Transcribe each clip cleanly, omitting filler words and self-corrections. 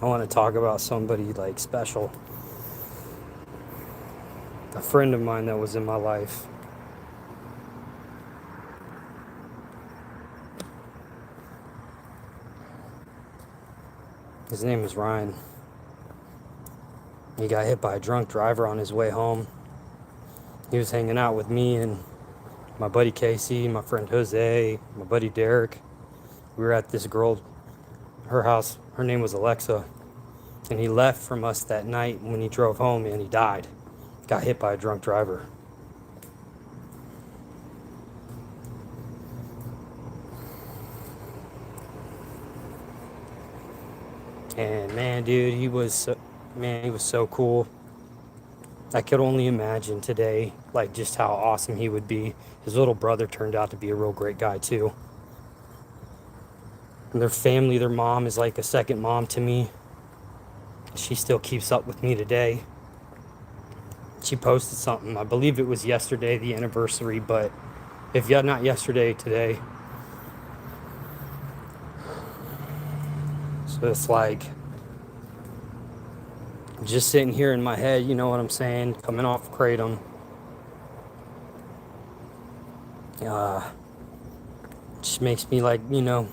I want to talk about somebody like special. A friend of mine that was in my life. His name is Ryan. He got hit by a drunk driver on his way home. He was hanging out with me and my buddy Casey, my friend Jose, my buddy Derek. We were at this girl, her house. Her name was Alexa. And he left from us that night. When he drove home and he died. Got hit by a drunk driver. And man, dude, he was so cool. I could only imagine today, like, just how awesome he would be. His little brother turned out to be a real great guy too. And their family, their mom is like a second mom to me. She still keeps up with me today. She posted something, I believe it was yesterday, the anniversary, but if not yesterday, today. So it's like, just sitting here in my head, you know what I'm saying, coming off Kratom. Just makes me like, I'm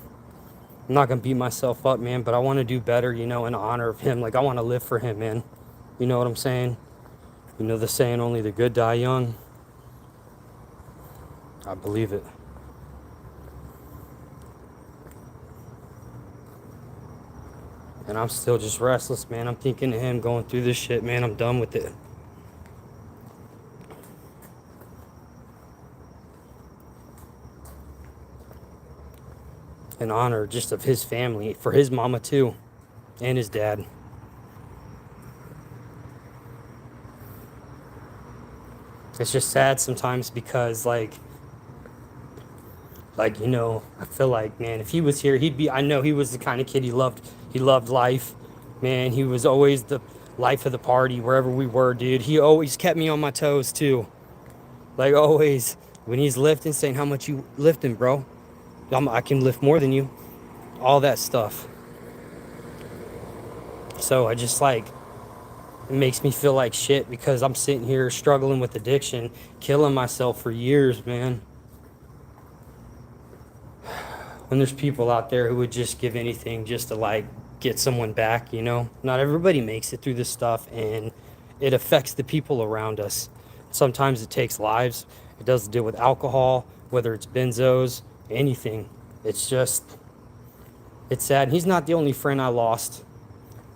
not gonna beat myself up, man, but I want to do better, in honor of him. Like, I want to live for him, man. You know what I'm saying? You know the saying, only the good die young? I believe it. And I'm still just restless, man. I'm thinking of him going through this shit, man. I'm done with it. In honor just of his family, for his mama too, and his dad. It's just sad sometimes because I feel like, man, if he was here, I know he was the kind of kid he loved life. Man, he was always the life of the party wherever we were, dude. He always kept me on my toes too. Like, always, when he's lifting, saying, how much you lifting, bro? I can lift more than you. All that stuff. So I just it makes me feel like shit because I'm sitting here struggling with addiction, killing myself for years, man. When there's people out there who would just give anything just to get someone back, Not everybody makes it through this stuff, and it affects the people around us. Sometimes it takes lives. It doesn't deal with alcohol, whether it's benzos, anything. It's sad. And he's not the only friend I lost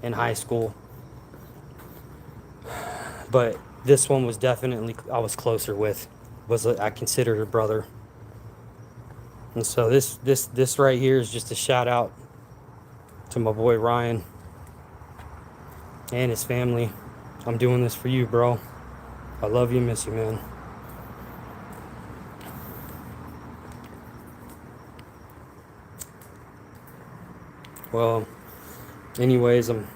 in high school. But this one was definitely, I was closer with. I considered a brother. And so this right here is just a shout out to my boy Ryan and his family. I'm doing this for you, bro. I love you, miss you, man. Well, anyways, I'm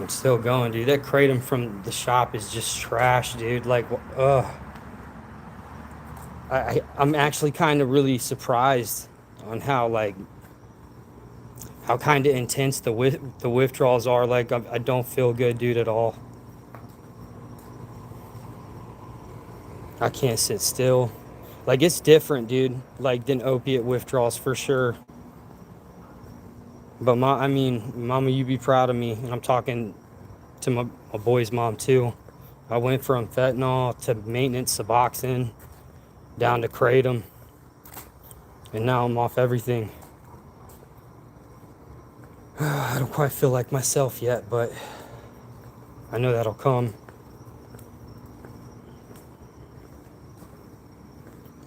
still going, dude. That kratom from the shop is just trash, dude. I'm actually kind of really surprised on how kind of intense the withdrawals are. I don't feel good, dude, at all. I can't sit still. It's different, dude, than opiate withdrawals for sure. But Mama, you be proud of me. And I'm talking to my boy's mom too. I went from fentanyl to maintenance Suboxone down to kratom, and now I'm off everything. I don't quite feel like myself yet, but I know that'll come.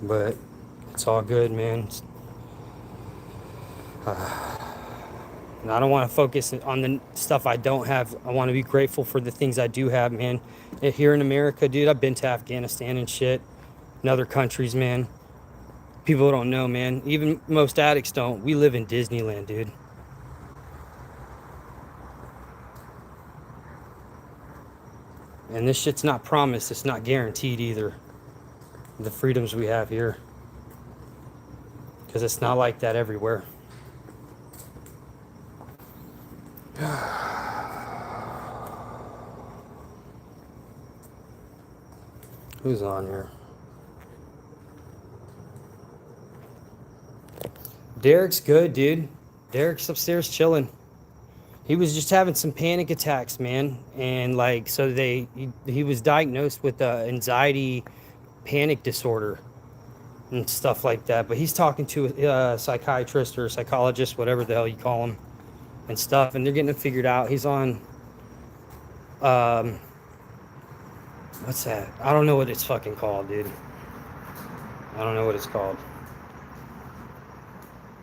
But it's all good, man. And I don't want to focus on the stuff I don't have. I want to be grateful for the things I do have, man. Here in America, dude, I've been to Afghanistan and shit, and other countries, man. People don't know, man. Even most addicts don't. We live in Disneyland, dude. And this shit's not promised. It's not guaranteed either. The freedoms we have here. Because it's not like that everywhere. Who's on here? Derek's good, dude. Derek's upstairs chilling. He was just having some panic attacks, man, and like so he was diagnosed with anxiety panic disorder and stuff like that. But he's talking to a psychiatrist or a psychologist, whatever the hell you call him, and stuff, and they're getting it figured out. He's on what's that? I don't know what it's fucking called, dude. I don't know what it's called.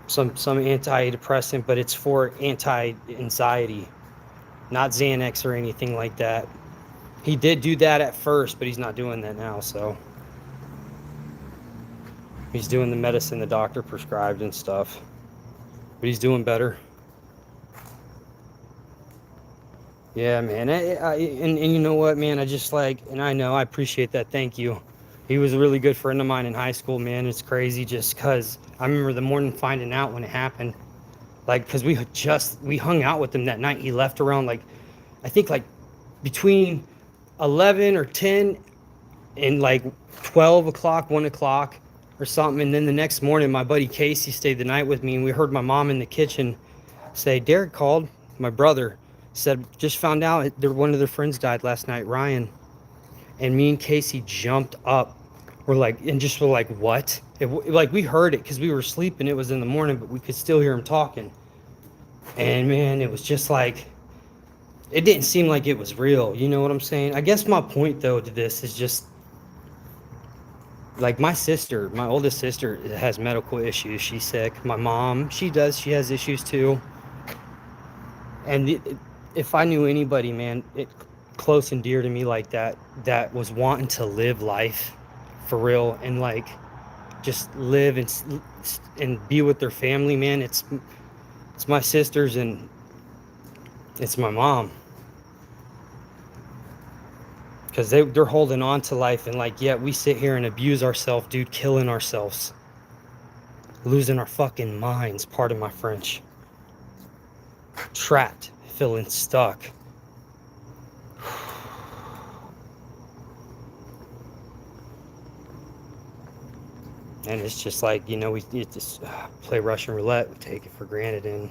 Some antidepressant, but it's for anti-anxiety, not Xanax or anything like that. He did do that at first, but he's not doing that now, so he's doing the medicine the doctor prescribed and stuff. But he's doing better. Yeah, man. And you know what, man? I just like, and I know, I appreciate that. Thank you. He was a really good friend of mine in high school, man. It's crazy just because I remember the morning finding out when it happened. Like, because we hung out with him that night. He left around, like, I think, like, between 11 or 10 and, like, 12 o'clock, 1 o'clock or something. And then the next morning, my buddy Casey stayed the night with me, and we heard my mom in the kitchen say, Derek called, my brother, said, just found out one of their friends died last night, Ryan. And me and Casey jumped up. We're like, what? Like, we heard it because we were sleeping. It was in the morning, but we could still hear him talking. And man, it was just like, it didn't seem like it was real. You know what I'm saying? I guess my point, though, to this is just, like, my oldest sister has medical issues. She's sick. My mom, she has issues too. And if I knew anybody, man, close and dear to me like that was wanting to live life for real and like just live and be with their family, man, it's my sisters and it's my mom, because they're holding on to life, and like, yeah, we sit here and abuse ourselves, dude, killing ourselves, losing our fucking minds, pardon my French, trapped, feeling stuck. And it's just like, you know, we just play Russian roulette. We take it for granted. And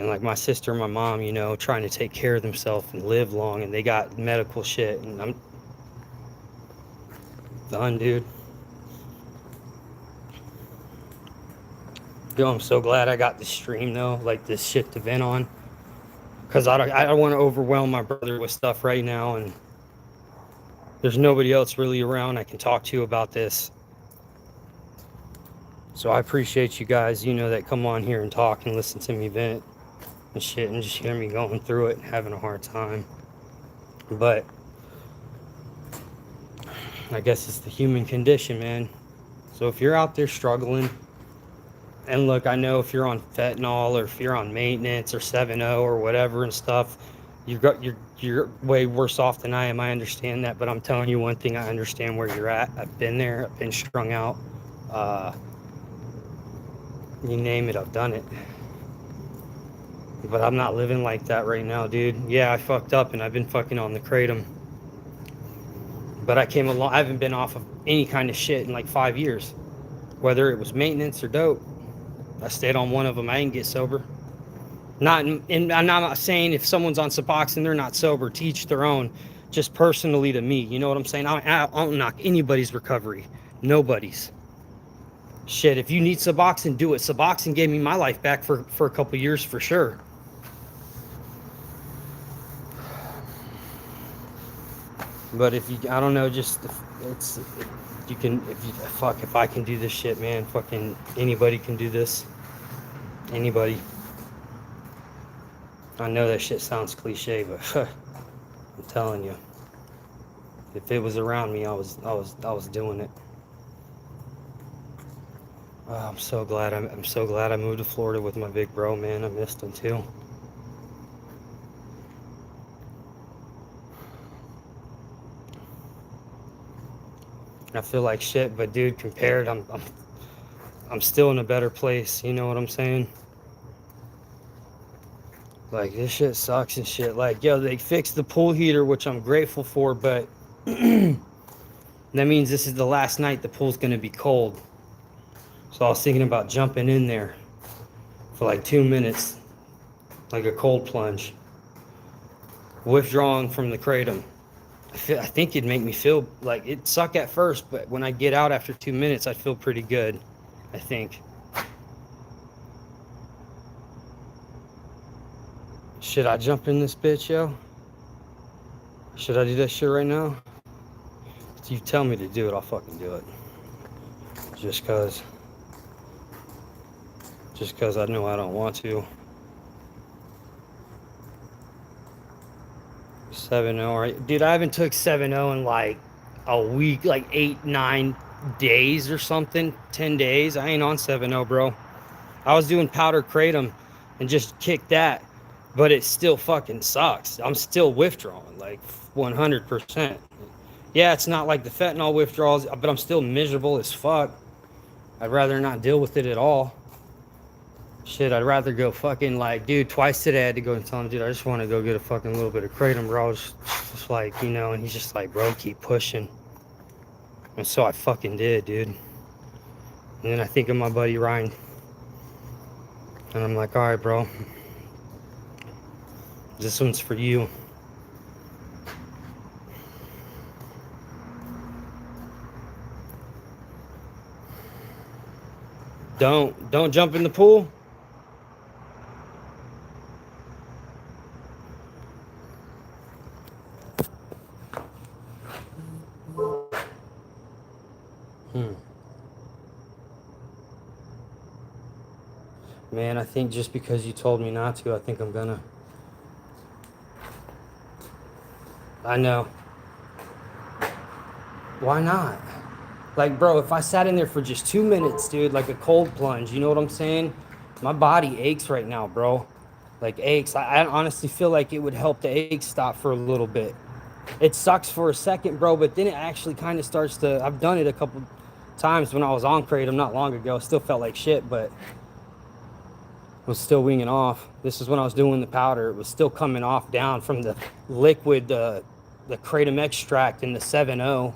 like my sister and my mom, you know, trying to take care of themselves and live long. And they got medical shit. And I'm done, dude. Yo, I'm so glad I got this stream, though. Like, this shit to vent on. Because I don't want to overwhelm my brother with stuff right now. And there's nobody else really around I can talk to about this. So I appreciate you guys, you know, that come on here and talk and listen to me vent and shit and just hear me going through it and having a hard time. But I guess it's the human condition, man. So if you're out there struggling, and look, I know if you're on fentanyl or if you're on maintenance or 7-0 or whatever and stuff, you're way worse off than I am. I understand that, but I'm telling you one thing, I understand where you're at. I've been there. I've been strung out. You name it, I've done it. But I'm not living like that right now, dude. Yeah, I fucked up and I've been fucking on the kratom. But I came along. I haven't been off of any kind of shit in like 5 years, whether it was maintenance or dope. I stayed on one of them. I didn't get sober. And I'm not saying if someone's on Suboxone they're not sober. To each their own. Just personally to me, you know what I'm saying? I don't knock anybody's recovery. Nobody's. Shit, if you need Suboxone, do it. Suboxone gave me my life back for a couple years for sure. But if you, I don't know, just if I can do this shit, man, fucking anybody can do this. Anybody. I know that shit sounds cliche, but I'm telling you, if it was around me, I was doing it. I'm so glad I'm so glad I moved to Florida with my big bro, man. I missed him too. I feel like shit, but dude, compared, I'm still in a better place. You know what I'm saying? Like, this shit sucks and shit. Like, yo, they fixed the pool heater, which I'm grateful for, but that means this is the last night the pool's gonna be cold. So I was thinking about jumping in there for like 2 minutes, like a cold plunge, withdrawing from the kratom. I think it'd make me feel like it suck at first, but when I get out after 2 minutes, I feel pretty good, I think. Should I jump in this bitch, yo? Should I do that shit right now? If you tell me to do it, I'll fucking do it. Just cause I know I don't want to. 7-0, right? Dude, I haven't took 7-0 in like a week, like 8-9 days or something. 10 days. I ain't on 7-0, bro. I was doing powder kratom and just kicked that, but it still fucking sucks. I'm still withdrawing like 100%. Yeah, it's not like the fentanyl withdrawals, but I'm still miserable as fuck. I'd rather not deal with it at all. Shit, I'd rather go fucking like, dude, twice today I had to go and tell him, dude, I just want to go get a fucking little bit of kratom, bro. Just like, you know, and he's just like, bro, keep pushing. And so I fucking did, dude. And then I think of my buddy Ryan. And I'm like, all right, bro. This one's for you. Don't jump in the pool. Man, I think just because you told me not to, I think I'm gonna. I know. Why not? Like, bro, if I sat in there for just 2 minutes, dude, like a cold plunge, you know what I'm saying? My body aches right now, bro. Like, aches. I honestly feel like it would help the aches stop for a little bit. It sucks for a second, bro, but then it actually kind of starts to. I've done it a couple times when I was on kratom not long ago. Still felt like shit, but was still winging off. This is when I was doing the powder. It was still coming off down from the liquid, the kratom extract in the 7-0.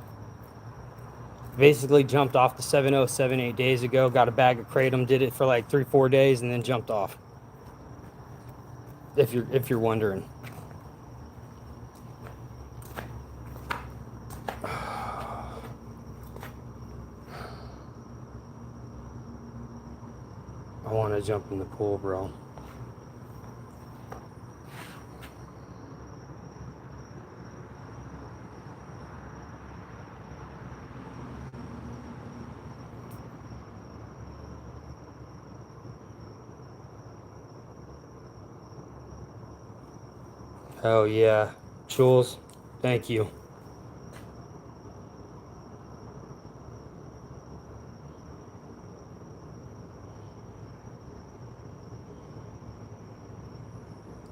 Basically jumped off the 7-0 7-8 days ago. Got a bag of kratom, did it for like 3-4 days, and then jumped off. If you're wondering. I want to jump in the pool, bro. Oh yeah, Jules, thank you.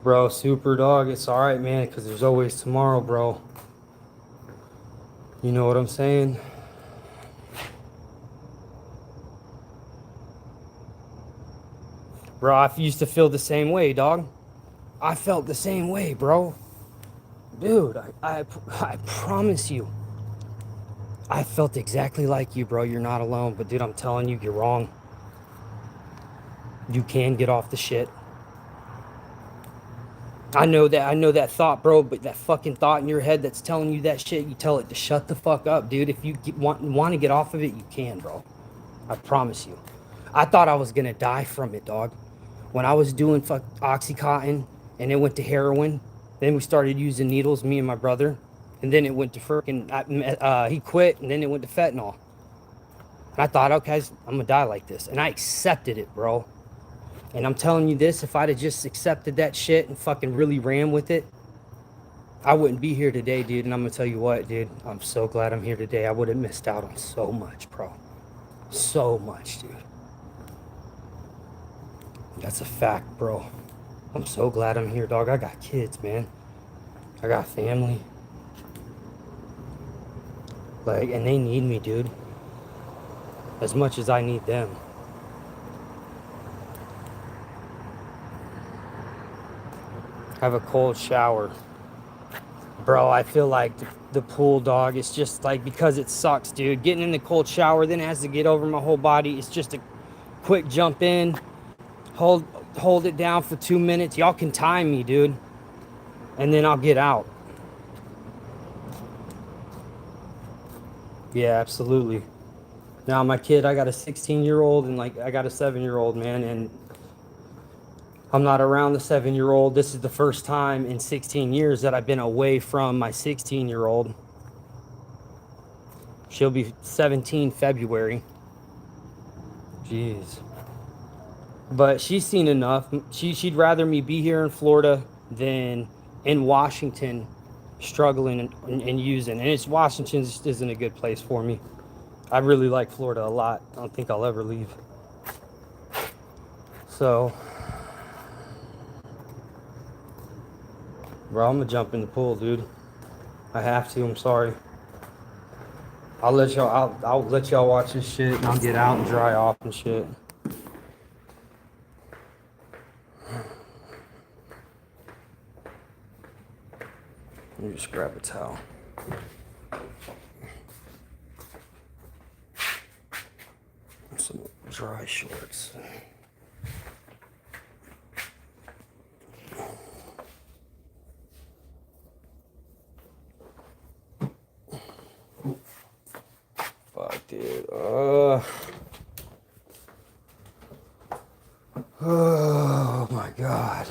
Bro, super dog, it's all right, man, because there's always tomorrow, bro. You know what I'm saying? Bro, I used to feel the same way, dog. I felt the same way, bro. Dude, I promise you. I felt exactly like you, bro. You're not alone. But, dude, I'm telling you, you're wrong. You can get off the shit. I know that thought, bro, but that fucking thought in your head that's telling you that shit, you tell it to shut the fuck up, dude. If you want to get off of it, you can, bro. I promise you. I thought I was going to die from it, dog. When I was doing Oxycontin and it went to heroin, then we started using needles, me and my brother. And then it went to freaking, he quit, and then it went to fentanyl. And I thought, okay, I'm going to die like this. And I accepted it, bro. And I'm telling you this, if I'd have just accepted that shit and fucking really ran with it, I wouldn't be here today, dude. And I'm going to tell you what, dude, I'm so glad I'm here today. I would have missed out on so much, bro. So much, dude. That's a fact, bro. I'm so glad I'm here, dog. I got kids, man. I got family. Like, and they need me, dude. As much as I need them. have a cold shower. Bro, I feel like the pool, dog, it's just like, because it sucks, dude. Getting in the cold shower, then it has to get over my whole body. It's just a quick jump in, hold it down for 2 minutes. Y'all can time me, dude. And then I'll get out. Yeah, absolutely. Now my kid, I got a 16-year-old and like I got a 7-year-old, man, and I'm not around the 7-year-old. This is the first time in 16 years that I've been away from my 16-year-old. She'll be 17 February. Jeez. But she's seen enough. She'd rather me be here in Florida than in Washington struggling and using. And Washington just isn't a good place for me. I really like Florida a lot. I don't think I'll ever leave. So, bro, I'm gonna jump in the pool, dude. I have to. I'm sorry. I'll let y'all watch this shit, and I'll get out and dry off and shit. Let me just grab a towel. Some dry shorts. Fuck, dude. Oh my god.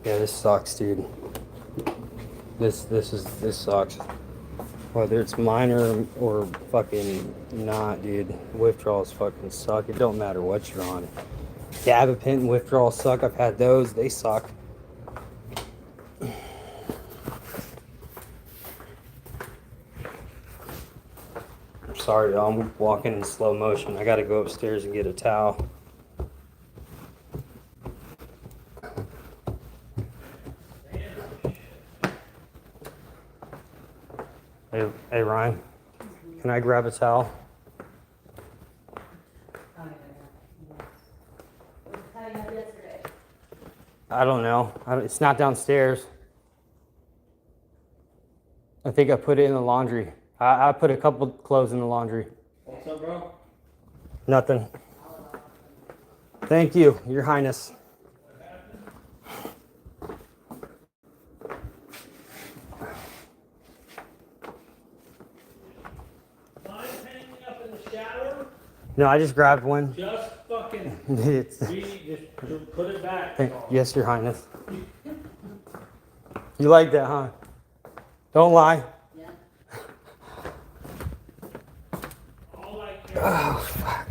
Yeah, this sucks, dude. This sucks. Whether it's minor or fucking not, dude. Withdrawals fucking suck. It don't matter what you're on. Gabapentin withdrawals suck. I've had those. They suck. I'm sorry, y'all. I'm walking in slow motion. I gotta go upstairs and get a towel. Hey Ryan, can I grab a towel? I don't know. It's not downstairs. I think I put it in the laundry. I put a couple clothes in the laundry. What's up, bro? Nothing. Thank you, Your Highness. No, I just grabbed one. Just fucking just put it back. Yes, Your Highness. You like that, huh? Don't lie. Yeah. Oh, fuck.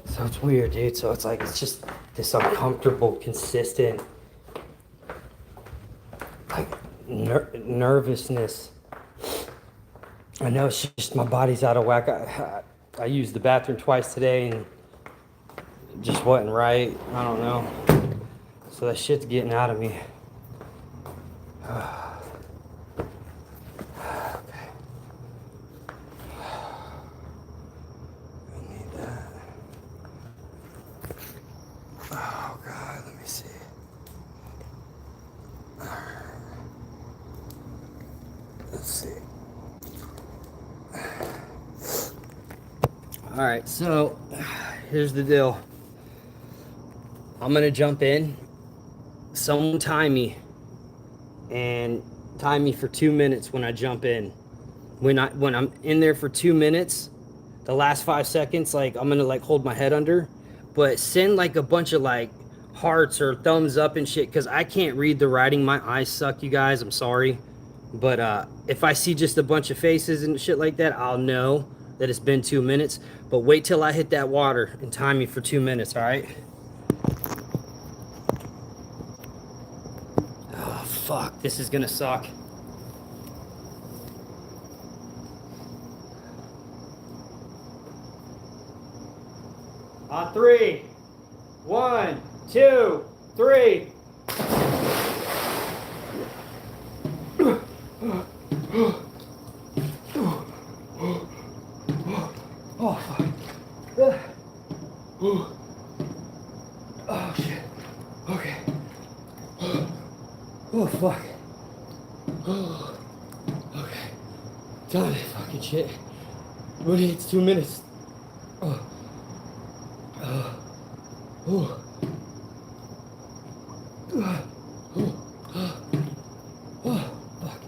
So it's weird, dude. So it's like, it's just this uncomfortable, consistent, like, nervousness. I know it's just my body's out of whack. I used the bathroom twice today and it just wasn't right. I don't know. So that shit's getting out of me. Okay. I need that. Oh God, let me see. Let's see. All right, so here's the deal. I'm gonna jump in. Someone time me, and time me for 2 minutes when I jump in. When I'm in there for 2 minutes, the last 5 seconds, like I'm gonna like hold my head under, but send like a bunch of like hearts or thumbs up and shit, because I can't read the writing. My eyes suck, you guys. I'm sorry, but if I see just a bunch of faces and shit like that, I'll know that it's been 2 minutes. But wait till I hit that water and time me for 2 minutes, all right? Oh, fuck. This is gonna suck. On 3. 1, 2, 3. Oh, fuck. Oh, shit. Okay. Oh, fuck. Oh, okay. Done. Fucking shit. What is it? It's 2 minutes. Oh. Oh. Oh. Oh. Oh. Oh. Fuck.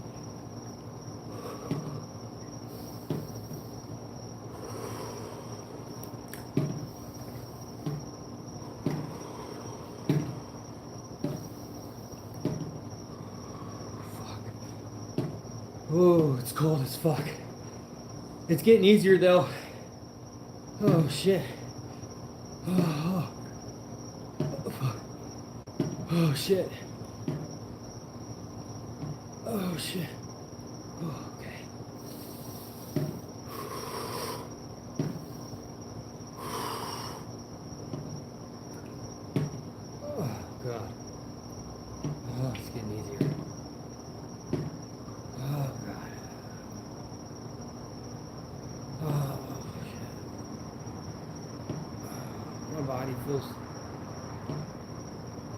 Oh, it's cold as fuck. It's getting easier though. Oh shit. Oh, oh, fuck. Oh shit. Oh shit. Oh, okay. Oh god. Oh, it's getting easier. Oh god. Oh shit. My body feels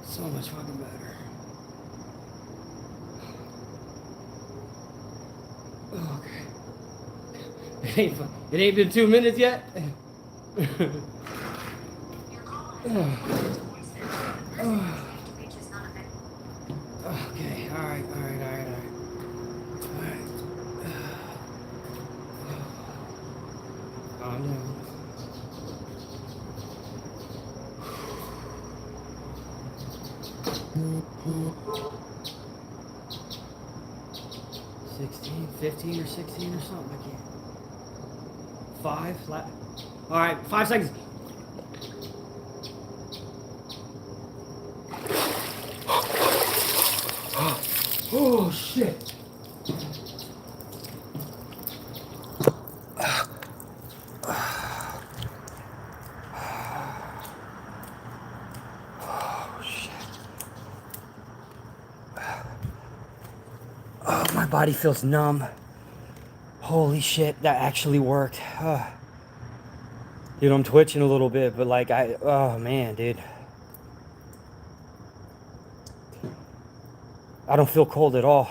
so much fucking better. Okay. It ain't been 2 minutes yet. Okay, alright. Calm down. 16, 15 or 16 or something, I can't. 5, alright, 5 seconds. Oh shit. Oh, my body feels numb. Holy shit, that actually worked. Dude, I'm twitching a little bit, but like oh man, dude. I don't feel cold at all.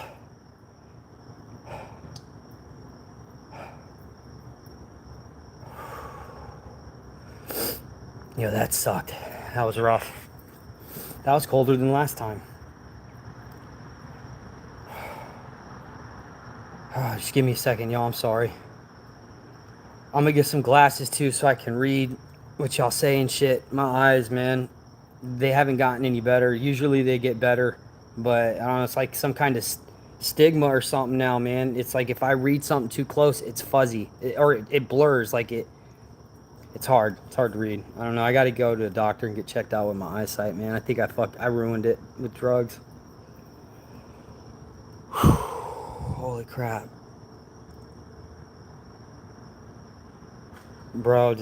Yo, that sucked. That was rough. That was colder than last time. Just give me a second, y'all. I'm sorry. I'm gonna get some glasses too so I can read what y'all say and shit. My eyes, man, they haven't gotten any better. Usually they get better, but I don't know, it's like some kind of stigma or something now, man. It's like if I read something too close, it's fuzzy or it blurs. Like it's hard. It's hard to read. I don't know. I got to go to a doctor and get checked out with my eyesight, man. I think I ruined it with drugs. Holy crap. Bro,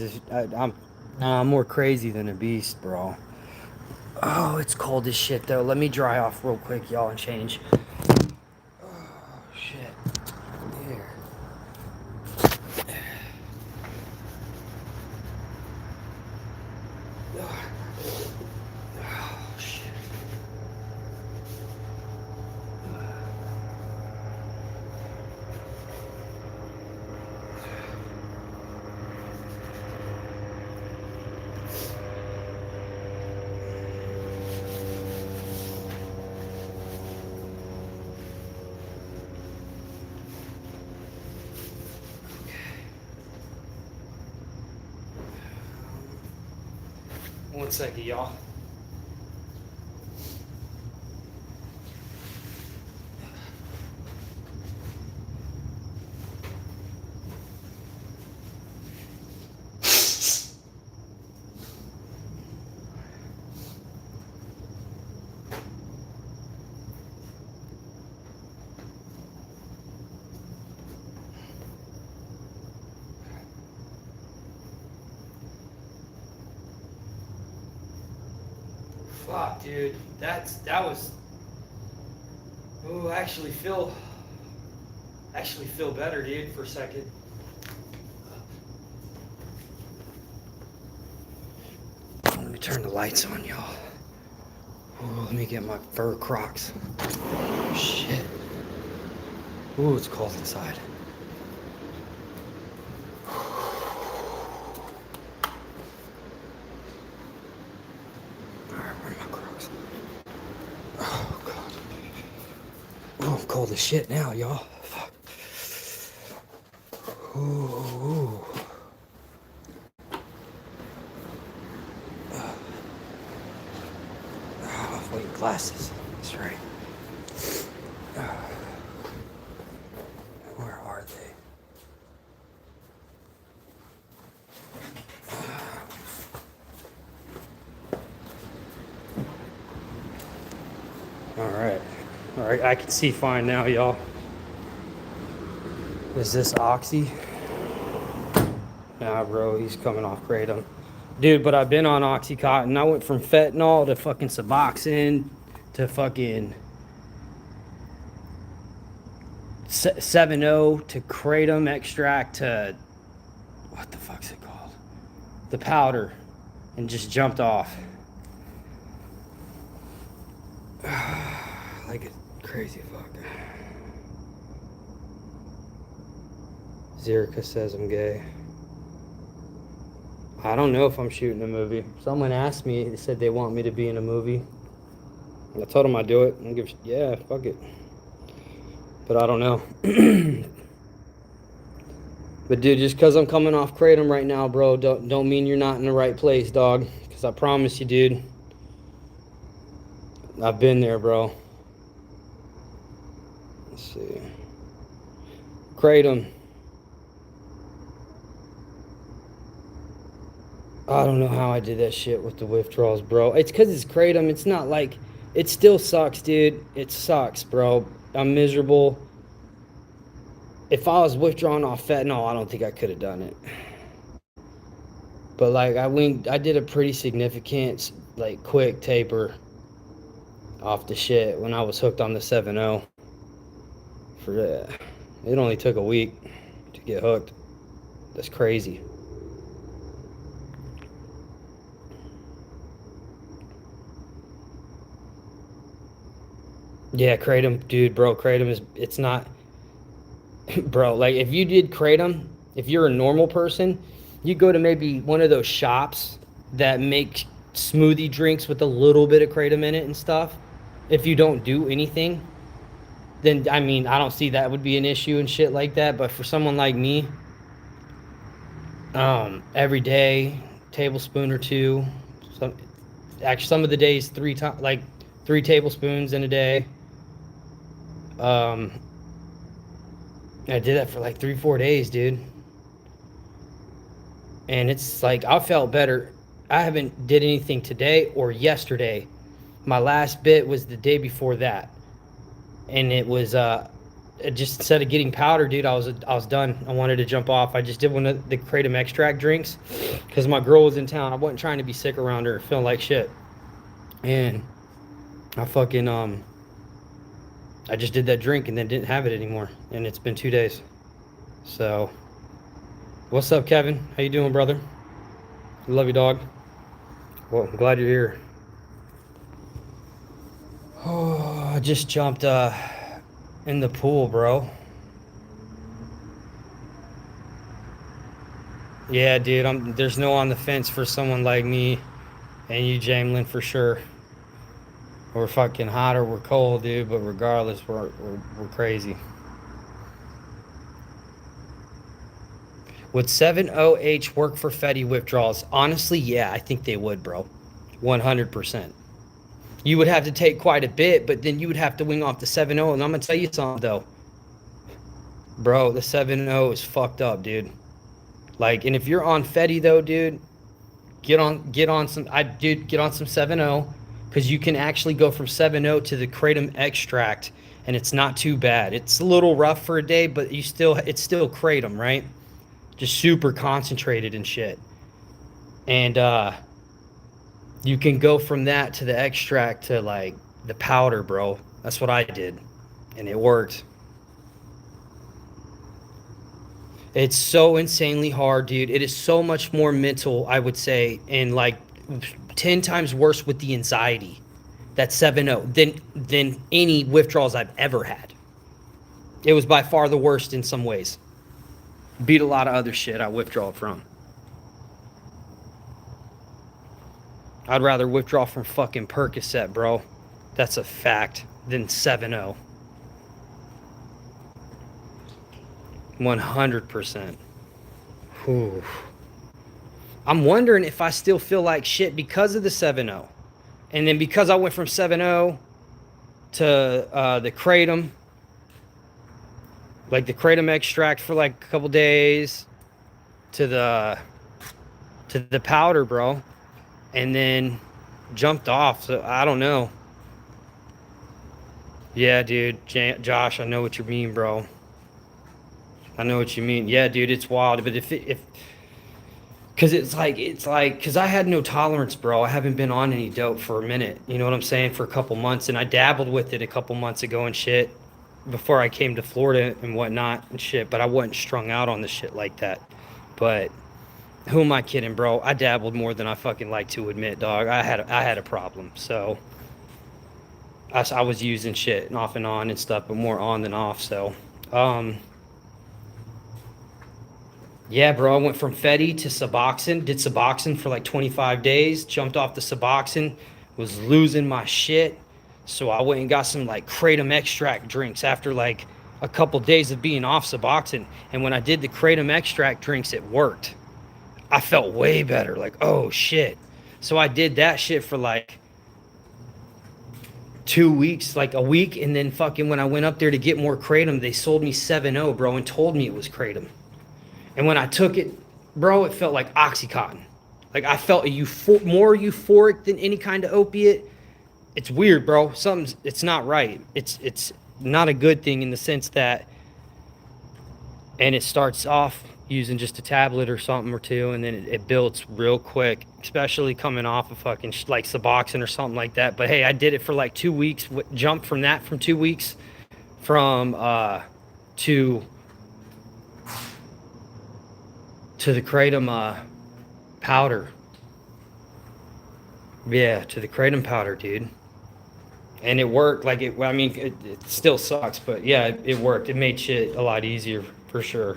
I'm more crazy than a beast, bro. Oh, it's cold as shit, though. Let me dry off real quick, y'all, and change. Oh, shit. Here. Oh, shit. One second, y'all. Fuck, dude. That was. Oh, I actually feel better, dude, for a second. Let me turn the lights on, y'all. let me get my fur Crocs. Shit. Ooh, it's cold inside. Alright, where are my Crocs? Oh, God. Ooh, I'm cold as shit now, y'all. Fuck. Ooh. Oh, wait, glasses. That's right. Where are they? All right, I can see fine now, y'all. Is this Oxy? Nah, bro, he's coming off kratom. Dude, but I've been on Oxycontin. I went from fentanyl to fucking Suboxone to fucking 7-0 to kratom extract to what the fuck's it called? The powder, and just jumped off. Like a crazy fuck. Zerika says I'm gay. I don't know if I'm shooting a movie. Someone asked me, they said they want me to be in a movie. I told them I'd do it. Yeah, fuck it. But I don't know. But dude, just because I'm coming off kratom right now, bro, don't mean you're not in the right place, dog. Because I promise you, dude, I've been there, bro. Let's see. Kratom. I don't know how I did that shit with the withdrawals, bro. It's because it's kratom. It's not like... It still sucks, dude. It sucks, bro. I'm miserable. If I was withdrawing off fentanyl, I don't think I could have done it. But, like, I did a pretty significant, like, quick taper off the shit when I was hooked on the 7-0. For that. It only took a week to get hooked. That's crazy. Yeah, kratom, dude, bro, kratom is, it's not, bro, like, if you did kratom, if you're a normal person, you go to maybe one of those shops that make smoothie drinks with a little bit of kratom in it and stuff. If you don't do anything, then, I mean, I don't see that would be an issue and shit like that. But for someone like me, every day, tablespoon or two, some of the days, 3 tablespoons in a day. I did that for like 3-4 days, dude. And it's like, I felt better. I haven't did anything today or yesterday. My last bit was the day before that. And it was, just instead of getting powder, dude, I was done. I wanted to jump off. I just did one of the kratom extract drinks because my girl was in town. I wasn't trying to be sick around her, feeling like shit. And I fucking, I just did that drink and then didn't have it anymore. And it's been 2 days. So, what's up, Kevin? How you doing, brother? Love you, dog. Well, I'm glad you're here. Oh, I just jumped in the pool, bro. Yeah, dude, there's no on the fence for someone like me and you, Jamelin, for sure. We're fucking hot or we're cold, dude, but regardless, we're crazy. Would 7-0H work for Fetty withdrawals? Honestly, yeah, I think they would, bro. 100%. You would have to take quite a bit, but then you would have to wing off the 7-0. And I'm going to tell you something, though. Bro, the 7-0 is fucked up, dude. Like, and if you're on Fetty, though, dude, get on some 7-0. Because you can actually go from 7-0 to the kratom extract. And it's not too bad. It's a little rough for a day, but it's still kratom, right? Just super concentrated and shit. And you can go from that to the extract to like the powder, bro. That's what I did. And it worked. It's so insanely hard, dude. It is so much more mental, I would say, and like 10 times worse with the anxiety that 7-0, than any withdrawals I've ever had. It was by far the worst in some ways. Beat a lot of other shit I withdraw from. I'd rather withdraw from fucking Percocet, bro. That's a fact. Than 7-0. 100%. Whew. I'm wondering if I still feel like shit because of the 7-0. And then because I went from 7-0 to the Kratom, like the Kratom extract for like a couple days, to the powder, bro, and then jumped off. So I don't know. Yeah, dude, Josh, I know what you mean, bro. I know what you mean. Yeah, dude, it's wild. But if because it's like, because I had no tolerance, bro. I haven't been on any dope for a minute. You know what I'm saying? For a couple months, and I dabbled with it a couple months ago and shit, before I came to Florida and whatnot and shit. But I wasn't strung out on the shit like that. But who am I kidding, bro? I dabbled more than I fucking like to admit, dog. I had a problem, so I was using shit and off and on and stuff, but more on than off. So, yeah, bro, I went from Fetty to Suboxone. Did Suboxone for like 25 days. Jumped off the Suboxone. Was losing my shit. So I went and got some like Kratom extract drinks after like a couple days of being off Suboxone. And when I did the Kratom extract drinks, it worked. I felt way better. Like, oh shit. So I did that shit for like 2 weeks, like a week. And then fucking when I went up there to get more Kratom, they sold me 7-0, bro, and told me it was Kratom. And when I took it, bro, it felt like Oxycontin. Like I felt more euphoric than any kind of opiate. It's weird, bro. It's not right. It's not a good thing in the sense that, and it starts off using just a tablet or something or two, and then it builds real quick, especially coming off of fucking like Suboxone or something like that. But hey, I did it for like 2 weeks, jumped from that from 2 weeks to the Kratom powder. Yeah, to the Kratom powder, dude. And it worked. Like it still sucks, but yeah, it worked. It made shit a lot easier for sure.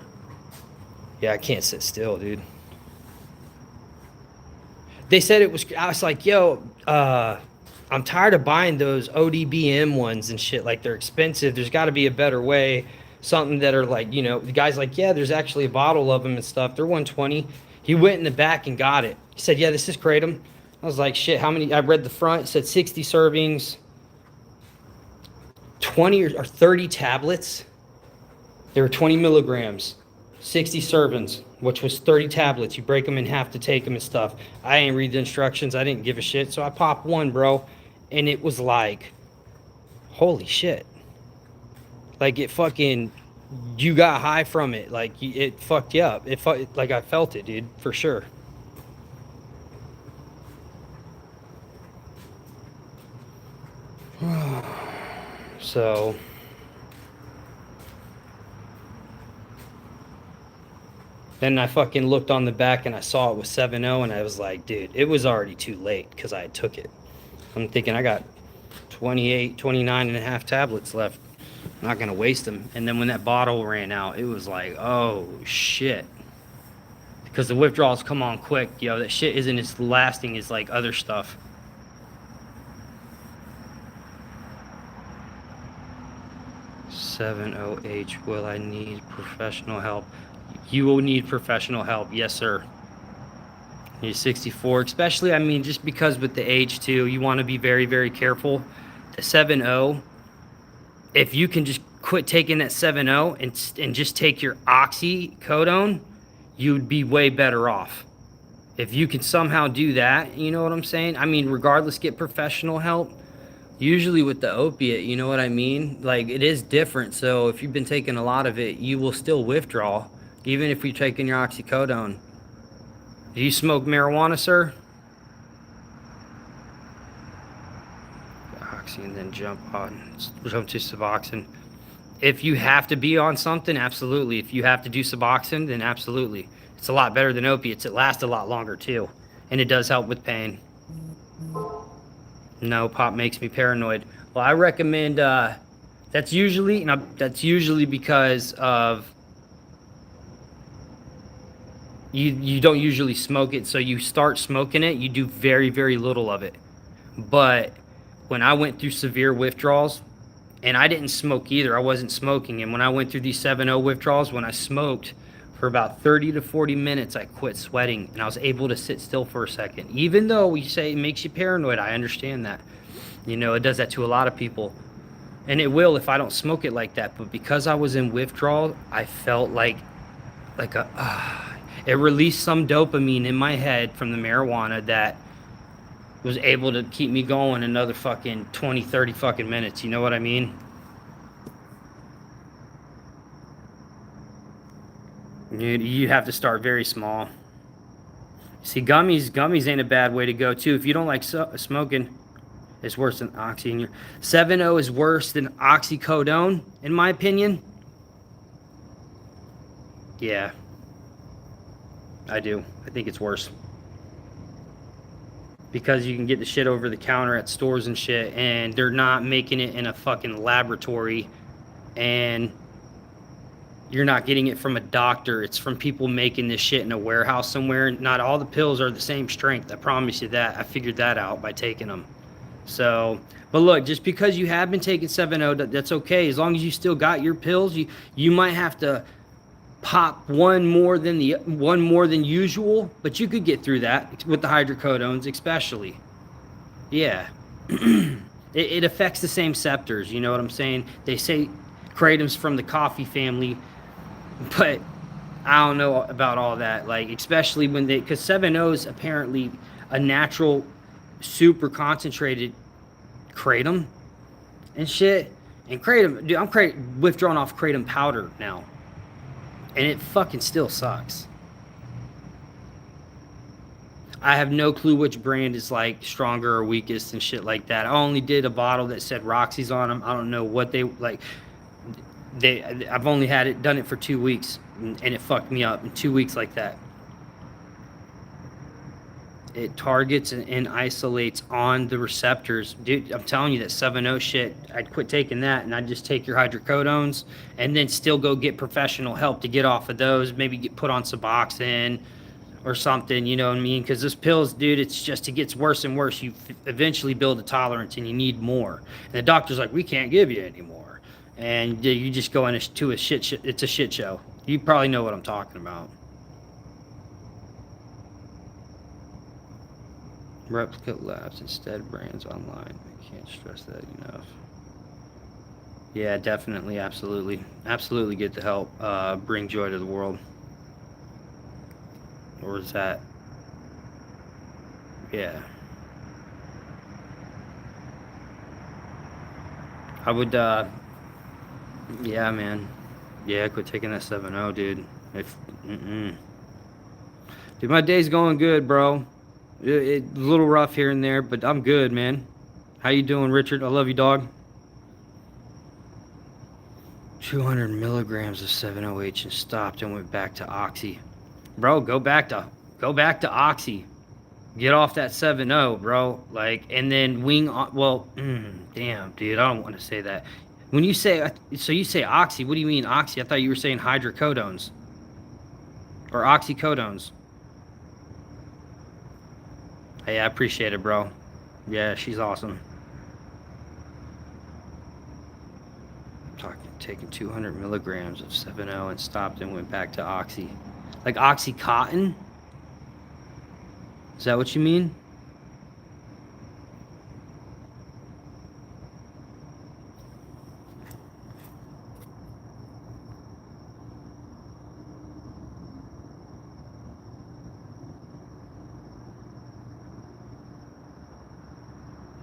Yeah, I can't sit still, dude. They said it was, I was like, yo, I'm tired of buying those ODBM ones and shit. Like, they're expensive. There's got to be a better way. Something that are like, you know, the guy's like, yeah, there's actually a bottle of them and stuff. They're 120. He went in the back and got it. He said, yeah, this is Kratom. I was like, shit, how many? I read the front. It said 60 servings, 20 or 30 tablets. They were 20 milligrams, 60 servings, which was 30 tablets. You break them in half to take them and stuff. I ain't read the instructions. I didn't give a shit. So I popped one, bro. And it was like, holy shit. Like, it fucking, you got high from it. Like, it fucked you up. Like, I felt it, dude, for sure. So, then I fucking looked on the back and I saw it was 7-0, and I was like, dude, it was already too late because I took it. I'm thinking I got 28, 29 and a half tablets left. I'm not going to waste them. And then when that bottle ran out, it was like, oh, shit. Because the withdrawals come on quick. Yo, that shit isn't as lasting as, like, other stuff. "7OH, will I need professional help?" You will need professional help. Yes, sir. You're 64. Especially, I mean, just because with the age, too, you want to be very, very careful. The 7-0, if you can just quit taking that 7-0 and just take your oxycodone, you'd be way better off. If you can somehow do that, you know what I'm saying? I mean, regardless, get professional help. Usually with the opiate, you know what I mean? Like, it is different. So if you've been taking a lot of it, you will still withdraw, even if you're taking your oxycodone. Do you smoke marijuana, sir? Oxy, and then jump to Suboxone. If you have to be on something, absolutely. If you have to do Suboxone, then absolutely. It's a lot better than opiates. It lasts a lot longer too, and it does help with pain. No, pop makes me paranoid. Well, I recommend that's usually because of you don't usually smoke it, so you start smoking it, you do very, very little of it. But when I went through severe withdrawals, and I didn't smoke either, I wasn't smoking, and when I went through these 7-0 withdrawals, when I smoked for about 30 to 40 minutes, I quit sweating, and I was able to sit still for a second. Even though we say it makes you paranoid, I understand that. You know, it does that to a lot of people. And it will if I don't smoke it like that. But because I was in withdrawal, I felt like it released some dopamine in my head from the marijuana that was able to keep me going another fucking 20, 30 fucking minutes. You know what I mean? You have to start very small. See, gummies ain't a bad way to go too. If you don't like smoking, it's worse than oxy. And your 7-0 is worse than oxycodone, in my opinion. Yeah, I do. I think it's worse. Because you can get the shit over the counter at stores and shit, and they're not making it in a fucking laboratory, and you're not getting it from a doctor. It's from people making this shit in a warehouse somewhere. Not all the pills are the same strength. I promise you that. I figured that out by taking them. So, but look, just because you have been taking 7-0, that's okay. As long as you still got your pills, you might have to pop one more than usual, but you could get through that with the hydrocodones, especially. Yeah. It affects the same receptors, you know what I'm saying? They say kratom's from the coffee family, but I don't know about all that. Like, especially because 7-0 is apparently a natural, super concentrated kratom and shit. And kratom, dude, I'm withdrawing off kratom powder now. And it fucking still sucks. I have no clue which brand is like stronger or weakest and shit like that. I only did a bottle that said Roxy's on them. I don't know what they like. I've only done it for 2 weeks, and it fucked me up in 2 weeks like that. It targets and isolates on the receptors. Dude, I'm telling you that 7-0 shit, I'd quit taking that, and I'd just take your hydrocodones and then still go get professional help to get off of those, maybe get put on Suboxone or something, you know what I mean? Because those pills, dude, it gets worse and worse. You eventually build a tolerance and you need more. And the doctor's like, we can't give you any more. And you just go into a shit it's a shit show. You probably know what I'm talking about. Replicate labs instead brands online. I can't stress that enough. Yeah, definitely, absolutely get the help. Bring joy to the world. Or is that? Yeah. I would. Yeah, man. Yeah, quit taking that 7-0, dude. Dude, my day's going good, bro. It's a little rough here and there, but I'm good, man. How you doing, Richard? I love you, dog. 200 milligrams of 7-OH and stopped and went back to oxy. Bro, go back to oxy. Get off that 7-0, bro. Like, and then wing on. Well, damn, dude. I don't want to say that. When you say so, you say oxy. What do you mean oxy? I thought you were saying hydrocodones or oxycodones. Hey, I appreciate it, bro. Yeah, she's awesome. Taking 200 milligrams of 7-0 and stopped and went back to oxy. Like Oxycontin? Is that what you mean?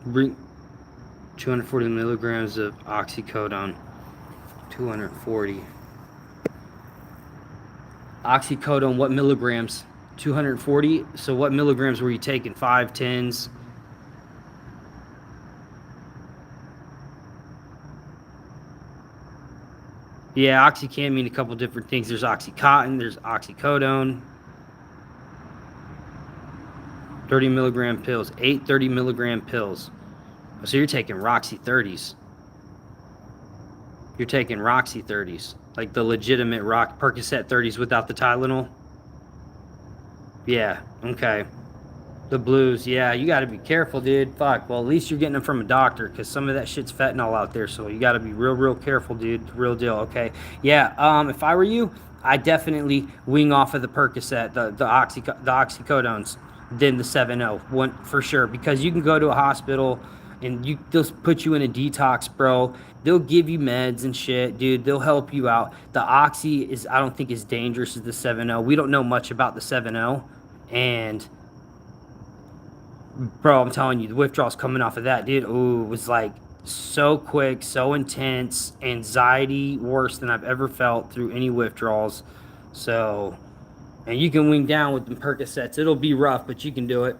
Bring 240 milligrams of oxycodone. 240. Oxycodone, what milligrams? 240. So what milligrams were you taking? 5, 10s? Yeah, oxy can mean a couple different things. There's Oxycontin, there's oxycodone. 30 milligram pills, 8 30 milligram pills. So you're taking Roxy 30s. You're taking Roxy 30s, like the legitimate Percocet 30s without the Tylenol. Yeah, okay. The blues, yeah, you got to be careful, dude. Fuck. Well, at least you're getting them from a doctor, because some of that shit's fentanyl out there. So you got to be real careful, dude. Real deal. Okay. Yeah. If I were you, I definitely wing off of the Percocet, the oxycodones, than the 7-0, one for sure. Because you can go to a hospital and they'll put you in a detox, bro. They'll give you meds and shit, dude. They'll help you out. The oxy is, I don't think, as dangerous as the 7-0. We don't know much about the 7-0, and bro, I'm telling you, the withdrawals coming off of that, dude, ooh, was like so quick, so intense, anxiety worse than I've ever felt through any withdrawals. So, and you can wing down with the Percocets. It'll be rough, but you can do it.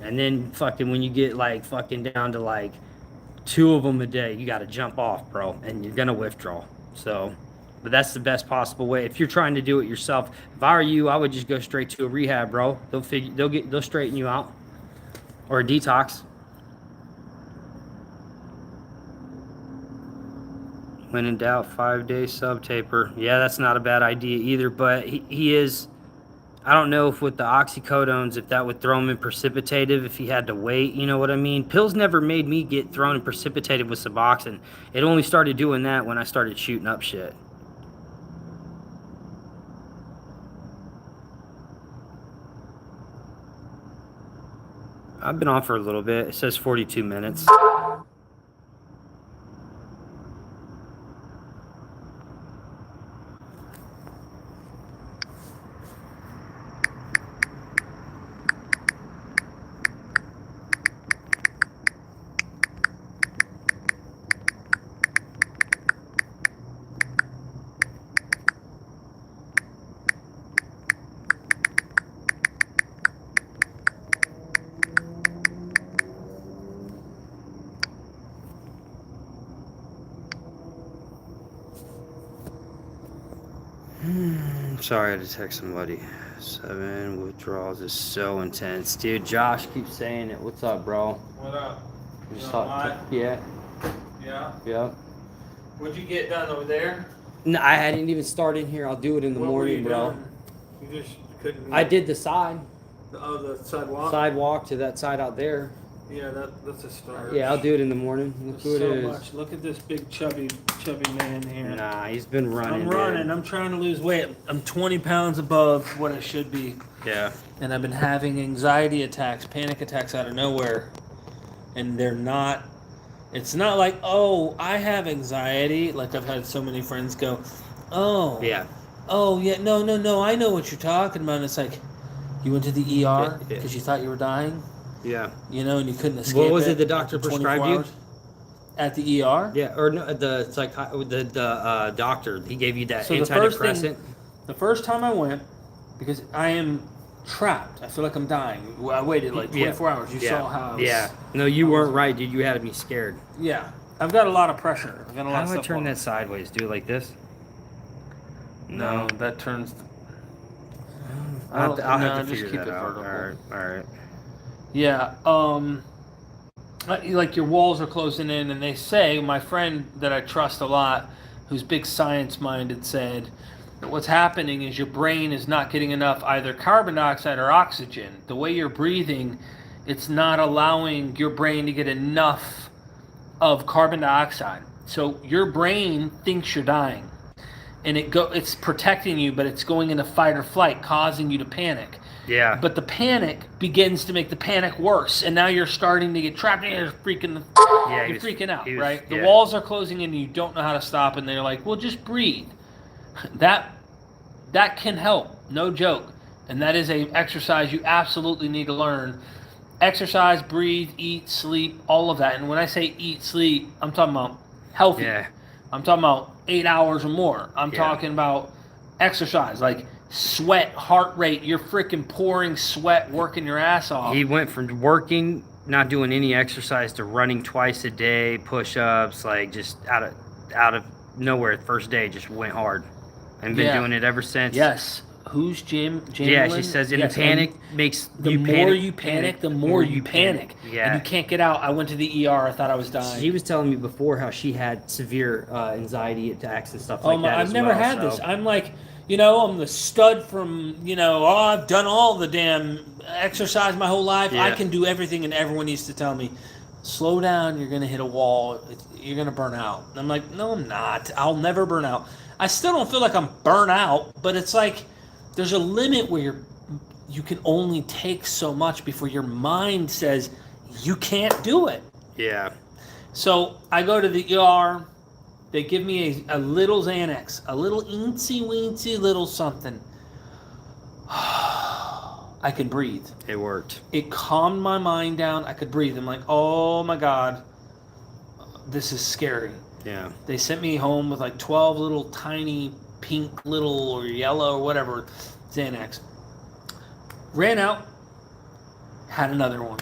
And then fucking when you get like fucking down to like 2 of them a day, you got to jump off, bro, and you're gonna withdraw. So, but that's the best possible way. If you're trying to do it yourself, if I were you, I would just go straight to a rehab, bro. They'll straighten you out. Or a detox. When in doubt, 5-day sub-taper. Yeah, that's not a bad idea either, but he is... I don't know if with the oxycodones, if that would throw him in precipitative, if he had to wait, you know what I mean? Pills never made me get thrown in precipitative with Suboxone. It only started doing that when I started shooting up shit. I've been on for a little bit. It says 42 minutes. Sorry, I had to text somebody. 7 withdrawals is so intense. Dude, Josh keeps saying it. What's up, bro? What up? Just yeah. Yeah? Yep. What'd you get done over there? No, I hadn't even started here. I'll do it in the What were morning, you bro. doing? You just couldn't... I did the side. The sidewalk? Sidewalk to that side out there. Yeah, that's a start. Yeah, I'll do it in the morning. Look who it so is. much. Look at this big chubby man here. Nah, he's been running. I'm running. Dude. I'm trying to lose weight. I'm 20 pounds above what I should be. Yeah. And I've been having anxiety attacks, panic attacks out of nowhere. And they're not... It's not like, oh, I have anxiety. Like I've had so many friends go, oh. Yeah. Oh, yeah, no, I know what you're talking about. And it's like, you went to the ER because you thought you were dying? Yeah. You know, and you couldn't escape. What was it the doctor prescribed you? At the ER? Yeah, or no, the doctor. He gave you that So antidepressant? the first time I went, because I am trapped. I feel like I'm dying. I waited like 24 hours. You saw how I was... Yeah. No, you weren't right, dude. You had me scared. Yeah. I've got a lot of pressure. I've got a lot How of do I stuff turn on. that sideways? Do it like this? No, that turns... I'll have to just figure keep that it out. vertical. All right. Yeah, like your walls are closing in, and they say, my friend that I trust a lot, who's big science-minded, said that what's happening is your brain is not getting enough either carbon dioxide or oxygen. The way you're breathing, it's not allowing your brain to get enough of carbon dioxide. So your brain thinks you're dying, and it's protecting you, but it's going into fight or flight, causing you to panic. Yeah. But the panic begins to make the panic worse, and now you're starting to get trapped, and you're freaking out, right? The walls are closing in, and you don't know how to stop, and they're like, well, just breathe. That can help, no joke. And that is a exercise you absolutely need to learn. Exercise, breathe, eat, sleep, all of that. And when I say eat, sleep, I'm talking about healthy. Yeah. I'm talking about 8 hours or more. I'm talking about exercise, like sweat, heart rate. You're freaking pouring sweat, working your ass off. He went from working, not doing any exercise, to running twice a day, push-ups, like just out of nowhere. First day, just went hard, and been doing it ever since. Yes. Who's Jim? Yeah, she says in Yes, the panic makes the you more panic, you panic, the more you panic. Yeah. And you can't get out. I went to the ER. I thought I was dying. She was telling me before how she had severe anxiety attacks and stuff like that. I've as never well, had so. this. I'm like, I'm the stud from, I've done all the damn exercise my whole life. Yeah. I can do everything, and everyone needs to tell me, slow down, you're going to hit a wall. You're going to burn out. And I'm like, no, I'm not. I'll never burn out. I still don't feel like I'm burnt out, but it's like there's a limit where you can only take so much before your mind says you can't do it. Yeah. So I go to the ER. They give me a little Xanax, a little eensy-weensy little something. I could breathe. It worked. It calmed my mind down. I could breathe. I'm like, oh my God, this is scary. Yeah. They sent me home with like 12 little tiny pink little or yellow or whatever Xanax. Ran out, had another one.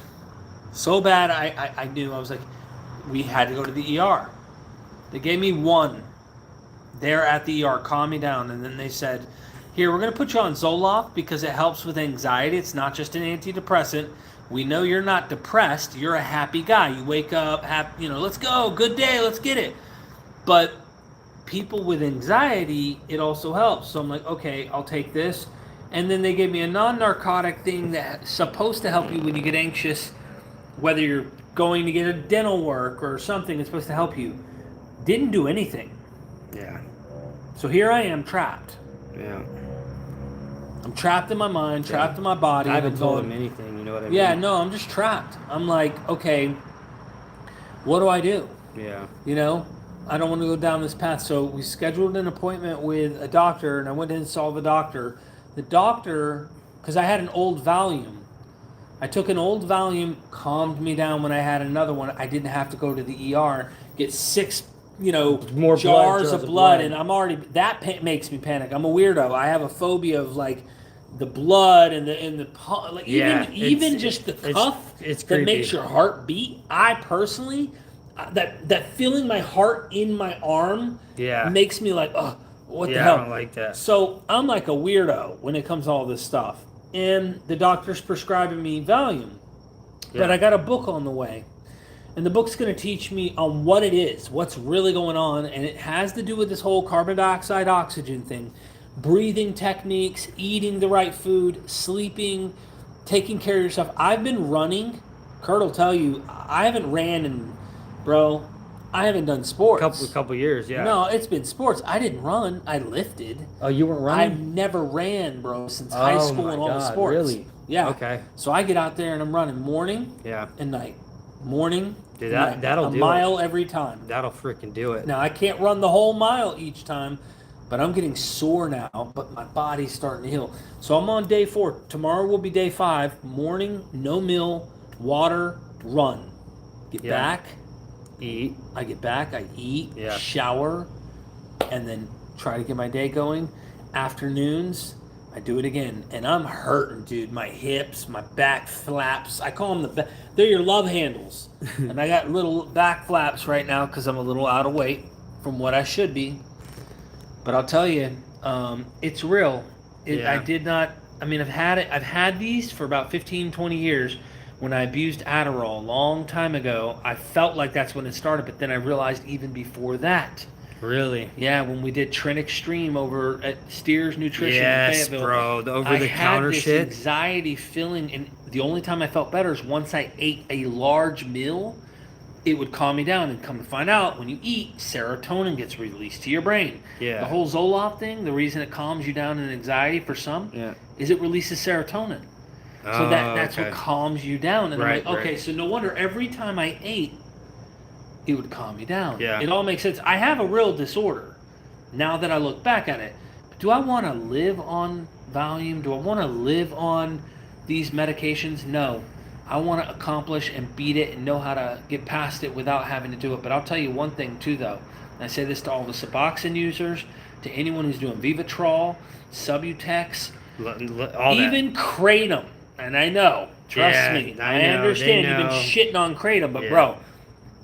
So bad I knew. I was like, we had to go to the ER. They gave me one there at the ER, calm me down, and then they said, here, we're going to put you on Zoloft because it helps with anxiety. It's not just an antidepressant. We know you're not depressed. You're a happy guy. You wake up, happy, let's go, good day, let's get it. But people with anxiety, it also helps. So I'm like, okay, I'll take this. And then they gave me a non-narcotic thing that's supposed to help you when you get anxious, whether you're going to get a dental work or something, it's supposed to help you. Didn't do anything. Yeah. So here I am trapped. Yeah. I'm trapped in my mind, trapped in my body. I haven't told him anything, you know what I mean? Yeah, no, I'm just trapped. I'm like, okay, what do I do? Yeah. I don't want to go down this path. So we scheduled an appointment with a doctor, and I went in and saw the doctor. The doctor, because I had an old Valium. I took an old Valium, calmed me down when I had another one. I didn't have to go to the ER, get 6 More jars of of blood, and I'm already, makes me panic. I'm a weirdo. I have a phobia of like the blood and the like, even just the cuff it's that makes your heart beat. I personally, that feeling my heart in my arm makes me like, oh, what the hell? I don't like that. So I'm like a weirdo when it comes to all this stuff. And the doctor's prescribing me Valium. But I got a book on the way. And the book's going to teach me on what it is, what's really going on. And it has to do with this whole carbon dioxide oxygen thing. Breathing techniques, eating the right food, sleeping, taking care of yourself. I've been running. Kurt will tell you, I haven't ran in, I haven't done sports. Couple years, yeah. No, it's been sports. I didn't run. I lifted. Oh, you weren't running? I've never ran, bro, since high school and all the sports. Really? Yeah. Okay. So I get out there and I'm running morning and night. Morning, dude, night. that'll do a mile every time. That'll freaking do it. Now, I can't run the whole mile each time, but I'm getting sore now, but my body's starting to heal. So I'm on day 4. Tomorrow will be day 5. Morning, no meal, water, run. Get back. Eat. I get back, I eat, shower, and then try to get my day going. Afternoons, I do it again. And I'm hurting, dude. My hips, my back flaps. I call them they're your love handles. And I got little back flaps right now because I'm a little out of weight from what I should be. But I'll tell you, it's real. I did not, I've had these for about 15, 20 years. When I abused Adderall a long time ago, I felt like that's when it started, but then I realized even before that. Really? Yeah, when we did Trin Extreme over at Steers Nutrition in Fayetteville. Bro, the over-the-counter shit. I had this anxiety feeling, and the only time I felt better is once I ate a large meal, it would calm me down. And come to find out, when you eat, serotonin gets released to your brain. Yeah. The whole Zoloft thing, the reason it calms you down in anxiety for some, is it releases serotonin. So that's what calms you down. And I'm like, okay, so no wonder every time I ate, it would calm me down. Yeah. It all makes sense. I have a real disorder now that I look back at it. But do I want to live on Valium? Do I want to live on these medications? No. I want to accomplish and beat it and know how to get past it without having to do it. But I'll tell you one thing too, though. And I say this to all the Suboxone users, to anyone who's doing Vivitrol, Subutex, even Kratom. And I know, trust me, I understand you've been shitting on Kratom, but bro,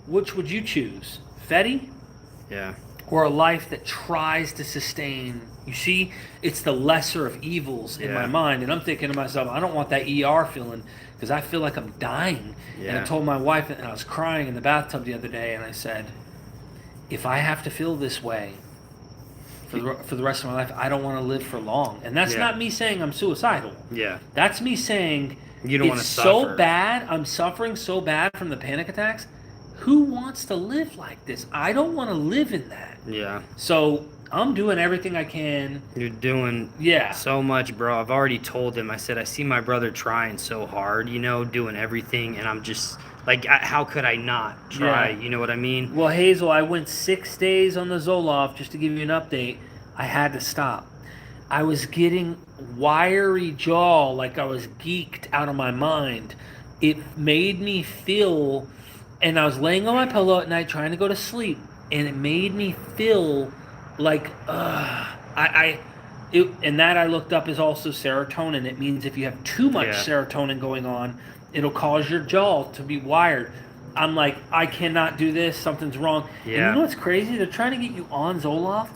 which would you choose? Fetty? Yeah. Or a life that tries to sustain You see, it's the lesser of evils in my Yeah. mind, and I'm thinking to myself, I don't want that ER feeling because I feel like I'm dying. And I Yeah. told my wife, and I was crying in the bathtub the other day, and I said, if I have to feel this way for the rest of my life, I don't want to live for long. And that's Yeah. not me saying I'm suicidal. Yeah. That's me saying You don't want it's to so suffer. bad. I'm suffering so bad from the panic attacks. Who wants to live like this? I don't want to live in that. Yeah. So I'm doing everything I can. You're doing Yeah. so much, bro. I've already told him. I said, I see my brother trying so hard, you know, doing everything. And I'm just like, how could I not try? Yeah. You know what I mean? Well, Hazel, I went 6 days on the Zoloft just to give you an update. I had to stop. I was getting wiry jaw, like I was geeked out of my mind. It made me feel, and I was laying on my pillow at night trying to go to sleep, and it made me feel like, and that I looked up is also serotonin. It means if you have too much Yeah. serotonin going on, it'll cause your jaw to be wired. I'm like, I cannot do this. Something's wrong. And Yeah. you know what's crazy? They're trying to get you on Zoloft,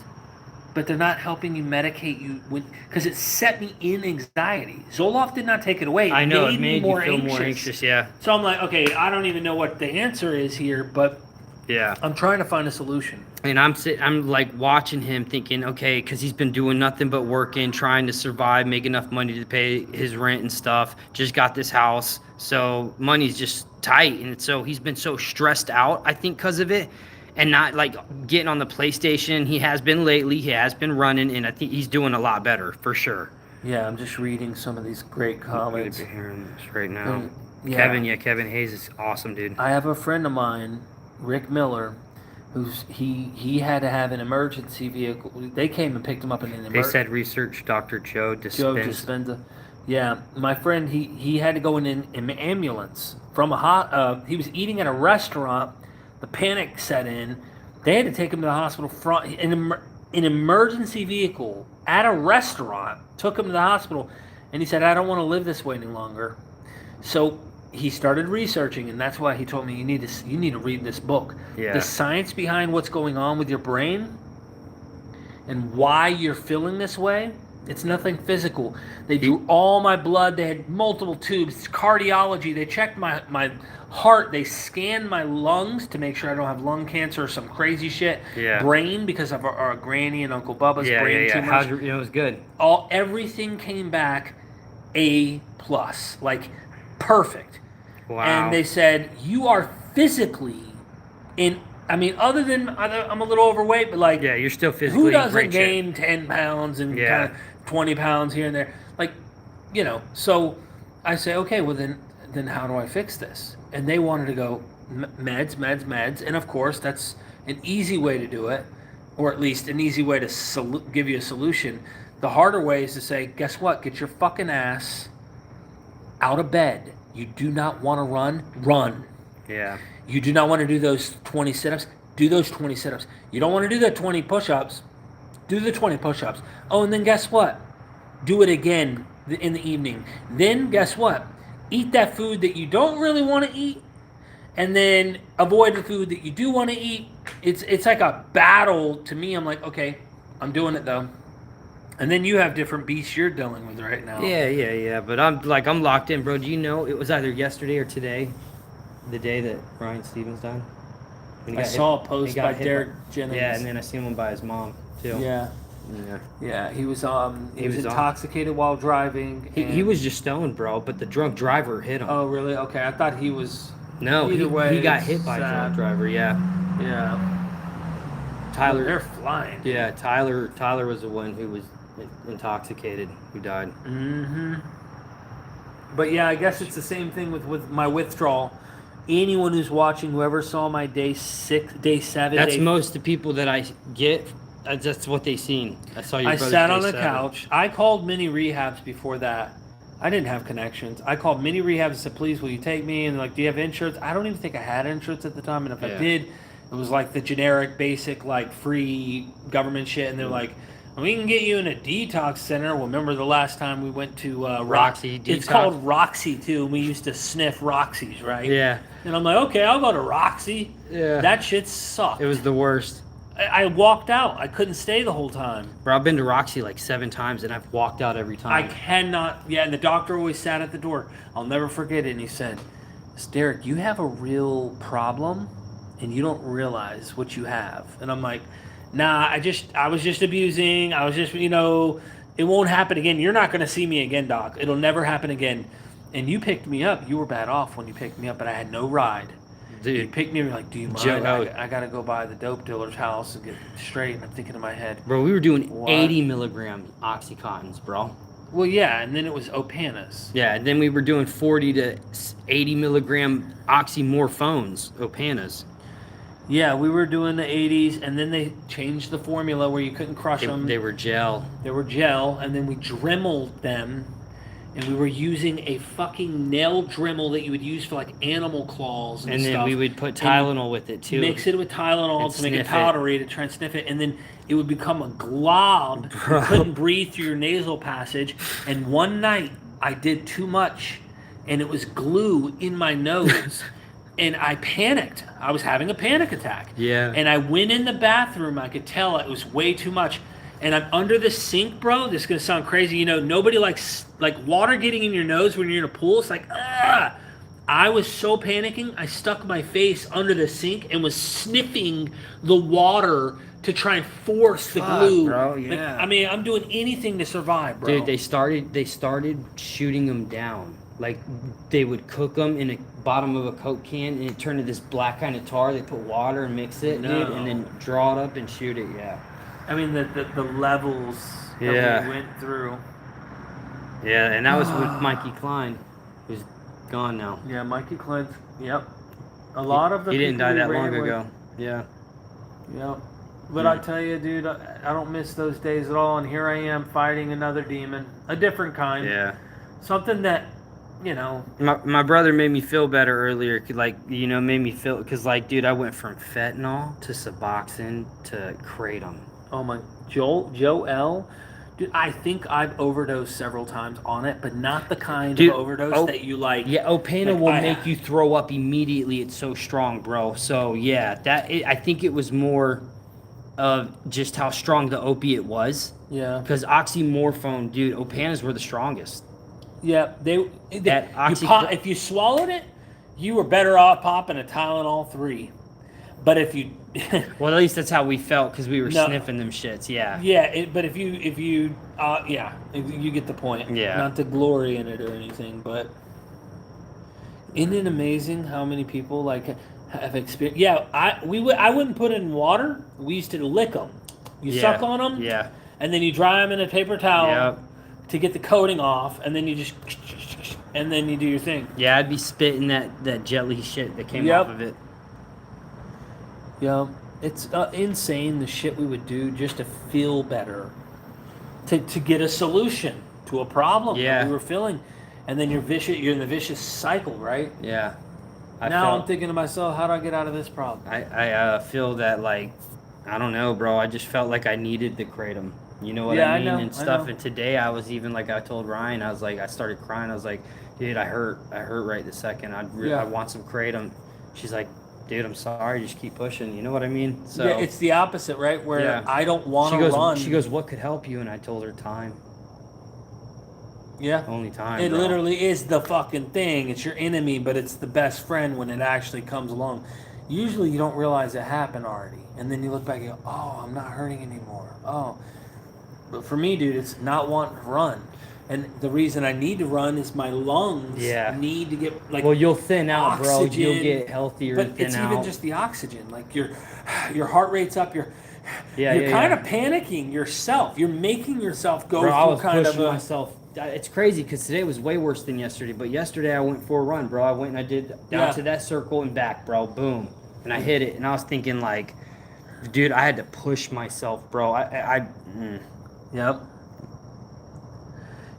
but they're not helping you medicate you because it set me in anxiety. Zoloft did not take it away. I know, it me made you feel more anxious, yeah. So I'm like, okay, I don't even know what the answer is here, but Yeah. I'm trying to find a solution. And I'm like watching him thinking, okay, because he's been doing nothing but working, trying to survive, make enough money to pay his rent and stuff. Just got this house. So money's just tight. And so he's been so stressed out, I think, because of it. And not like getting on the PlayStation. He has been lately. He has been running. And I think he's doing a lot better, for sure. Yeah, I'm just reading some of these great comments. I'm hearing this right now. Yeah. Kevin Hayes is awesome, dude. I have a friend of mine, Rick Miller, who's he had to have an emergency vehicle. They came and picked him up in an They emergency. said research Dr. Joe Joe Dispenza. Yeah, my friend, he had to go in an ambulance from he was eating at a restaurant. The panic set in. They had to take him to the hospital an emergency vehicle at a restaurant. Took him to the hospital, and he said, "I don't want to live this way any longer." So he started researching, and that's why he told me you need to read this book. Yeah. The science behind what's going on with your brain and why you're feeling this way. It's nothing physical. They drew all my blood. They had multiple tubes. Cardiology. They checked my heart. They scanned my lungs to make sure I don't have lung cancer or some crazy shit. Yeah. Brain, because of our granny and Uncle Bubba's brain tumors. It was good. Everything came back A+, like perfect. Wow. And they said, you are physically other than I'm a little overweight, but like, yeah, you're still physically who in doesn't great shape. gain 10 pounds and Yeah. kind of 20 pounds here and there? Like, so I say, okay, well then how do I fix this? And they wanted to go meds. And of course, that's an easy way to do it, or at least an easy way to give you a solution. The harder way is to say, guess what? Get your fucking ass out of bed. You do not want to run. Yeah. You do not want to do those 20 sit-ups. Do those 20 sit-ups. You don't want to do the 20 push-ups. Do the 20 push-ups. Oh, and then guess what? Do it again in the evening. Then guess what? Eat that food that you don't really want to eat, and then avoid the food that you do want to eat. It's like a battle to me. I'm like, okay, I'm doing it though. And then you have different beasts you're dealing with right now. Yeah. But I'm locked in, bro. Do you know it was either yesterday or today, the day that Ryan Stevens died? When he I got saw hit- a post he got by hit Derek Jennings. Yeah, and then I seen one by his mom too. Yeah. Yeah. He was he was was intoxicated while driving. He was just stoned, bro. But the drunk driver hit him. Oh, really? Okay, I thought he was. No, Either way, he got it's hit by a sad. drunk driver. Yeah. Yeah. Tyler. They're flying. Yeah, Tyler was the one who was intoxicated who died. Mm-hmm. But yeah, I guess it's the same thing with my withdrawal. Anyone who's watching, whoever saw my day 7, That's most of the people that I get. That's what they seen. I saw your I brother's sat day on the 7. couch. I called mini rehabs before that. I didn't have connections. I called mini rehabs and said, please, will you take me? And like, do you have insurance? I don't even think I had insurance at the time. And if I Yeah. did, it was like the generic, basic, like free government shit. And they're like, we can get you in a detox center. Well, remember the last time we went to Roxy It's Detox? called Roxy, too. And we used to sniff Roxy's, right? Yeah. And I'm like, okay, I'll go to Roxy. Yeah. That shit sucked. It was the worst. I walked out. I couldn't stay the whole time. Bro, I've been to Roxy like 7 times, and I've walked out every I time. cannot. Yeah, and the doctor always sat at the door. I'll never forget it. And he said, Derek, you have a real problem, and you don't realize what you have. And I'm like, nah, I was just abusing. I was just, it won't happen again. You're not going to see me again, doc. It'll never happen again. And you picked me up. You were bad off when you picked me up, but I had no ride. Dude, you picked me up, you're like, do you mind? Joe, I got to go by the dope dealer's house and get straight. And I'm thinking in my head, bro, we were doing what? 80 milligram Oxycontins, bro. Well, yeah, and then it was Opanas. Yeah, and then we were doing 40 to 80 milligram oxymorphones, Opanas. Yeah, we were doing the 80s, and then they changed the formula where you couldn't crush them. They were gel. They were gel, and then we dremeled them, and we were using a fucking nail dremel that you would use for like animal claws and stuff. And then we would put Tylenol with it too. Mix it with Tylenol to make it powdery to try and sniff it, and then it would become a glob. Bro. You couldn't breathe through your nasal passage. And one night I did too much, and it was glue in my nose. And I panicked. I was having a panic attack. Yeah. And I went in the bathroom. I could tell it was way too much. And I'm under the sink, bro. This is going to sound crazy. Nobody likes water getting in your nose when you're in a pool. It's like, ugh. I was so panicking. I stuck my face under the sink and was sniffing the water to try and force the glue. Bro, yeah. I'm doing anything to survive, bro. Dude, they started shooting them down. Like, they would cook them in the bottom of a Coke can, and it turned to this black kind of tar. They put water and mix it, dude, and then draw it up and shoot it, yeah. I mean, the levels that we went through. Yeah, and that was with Mikey Klein, who's gone now. Yeah, Mikey Klein's, yep. A lot of the He didn't people die we that long ran with- ago. Yeah. Yep. But I tell you, dude, I don't miss those days at all, and here I am fighting another demon. A different kind. Yeah. Something that, My brother made me feel better earlier, made me feel, because, dude, I went from fentanyl to Suboxone to Kratom. oh my, Joel, dude, I think I've overdosed several times on it, but not the kind of overdose that you like. Yeah, Opana will make you throw up immediately. It's so strong, bro. So, yeah, I think it was more of just how strong the opiate was. Yeah. Because oxymorphone, dude, Opanas were the strongest. Yeah, if you swallowed it, you were better off popping a Tylenol 3. But if you, well, at least that's how we felt because we were sniffing them shits. Yeah. Yeah, but if you you get the point. Yeah. Not to glory in it or anything, but isn't it amazing how many people have experienced? Yeah, I wouldn't put it in water. We used to lick them. You suck on them. Yeah. And then you dry them in a paper towel. To get the coating off, and then you do your thing. Yeah, I'd be spitting that jelly shit that came off of it. Yeah, it's insane the shit we would do just to feel better, to get a solution to a problem that we were feeling, and then you're in the vicious cycle, right? Yeah. I'm thinking to myself, how do I get out of this problem? I feel that I don't know, bro. I just felt like I needed the Kratom. You know what I mean? And stuff. And today I was even I told Ryan, I was I started crying. I was like, dude, I hurt right this second. I want some Kratom. She's like, dude, I'm sorry. Just keep pushing. You know what I mean? So yeah, it's the opposite, right? Where I don't want to run. She goes, what could help you? And I told her time. Yeah. Only time. It literally is the fucking thing. It's your enemy, but it's the best friend when it actually comes along. Usually you don't realize it happened already. And then you look back and go, oh, I'm not hurting anymore. Oh. But for me, dude, it's not wanting to run. And the reason I need to run is my lungs need to get well, you'll thin out, oxygen, bro. You'll get healthier. But it's even just the oxygen. Your heart rate's up. You're kind of panicking yourself. You're making yourself go through kind of myself. It's crazy because today was way worse than yesterday. But yesterday I went for a run, bro. I went and I did down to that circle and back, bro. Boom, and I hit it. And I was thinking dude, I had to push myself, bro. Yep.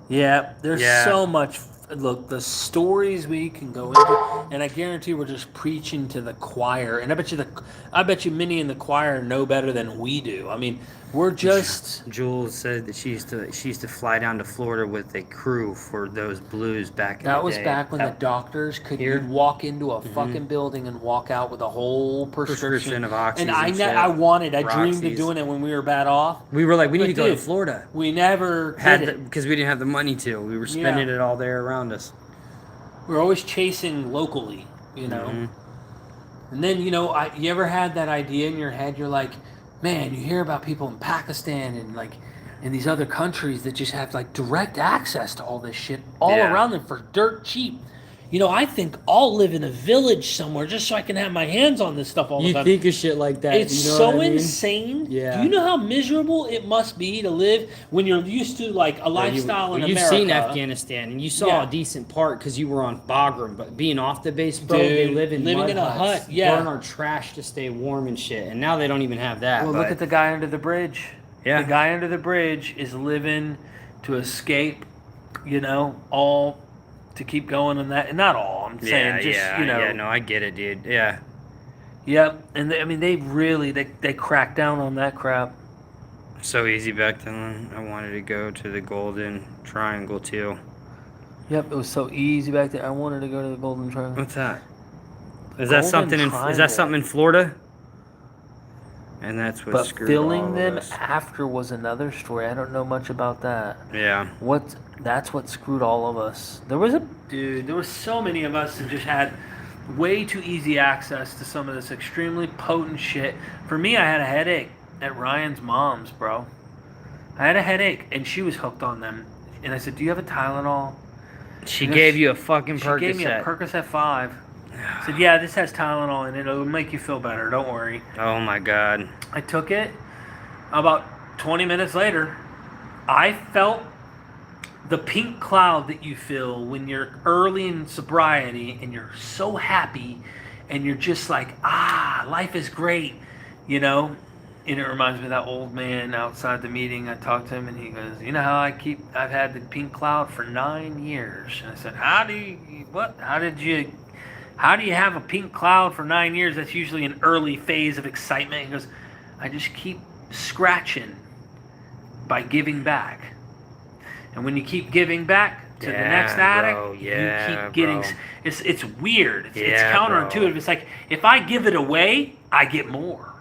Yeah, there's so much Look, the stories we can go into, and I guarantee we're just preaching to the choir. And I bet you many in the choir know better than we do. I mean, we're just. Jules said that she used to fly down to Florida with a crew for those blues back in the day. That was back when the doctors could you'd walk into a fucking building and walk out with a whole prescription of oxys and and shit. I dreamed Roxy's. of doing it when we were bad off. We were like, we need to go to dude, Florida. We never Had did it. because we didn't have the money to. We were spending it all there around us. We're always chasing locally, you know. And then, you know, you ever had that idea in your head? You're like, man, you hear about people in Pakistan and like in these other countries that just have like direct access to all this shit all around them for dirt cheap. You know, I think I'll live in a village somewhere just so I can have my hands on this stuff all the time. You think of shit like that. It's you know so what I mean? insane. Yeah. Do you know how miserable it must be to live when you're used to like a lifestyle in America? You've seen Afghanistan, and you saw a decent part because you were on Bagram, but being off the base, bro, they live in living mud in a huts, hut, yeah. burn our trash to stay warm and shit. And now they don't even have that. Well, look at the guy under the bridge. Yeah. The guy under the bridge is living to escape, you know, all to keep going on that. And not all, I'm saying just, you know. Yeah, no, I get it, dude. Yeah. Yep. And I mean, they really, they cracked down on that crap. So easy back then. I wanted to go to the Golden Triangle, too. Yep, it was so easy back then. I wanted to go to the Golden Triangle. What's that? Is that something in Florida? And that's what screwed all filling of them us. after was another story. I don't know much about that. Yeah. That's what screwed all of us. There were so many of us that just had way too easy access to some of this extremely potent shit. For me, I had a headache at Ryan's mom's, bro. I had a headache, and she was hooked on them. And I said, "Do you have a Tylenol?" She gave you a fucking Percocet. She gave me a Percocet 5. I said, "Yeah, this has Tylenol in it. It'll make you feel better. Don't worry." Oh my God. I took it. About 20 minutes later, I felt the pink cloud that you feel when you're early in sobriety and you're so happy and you're just like, life is great, you know? And it reminds me of that old man outside the meeting. I talked to him and he goes, "You know how I've had the pink cloud for 9 years." And I said, how do you have a pink cloud for 9 years? That's usually an early phase of excitement. He goes, "I just keep scratching by giving back. And when you keep giving back to the next addict, you keep getting..." It's weird. It's counterintuitive. Bro. It's like, if I give it away, I get more.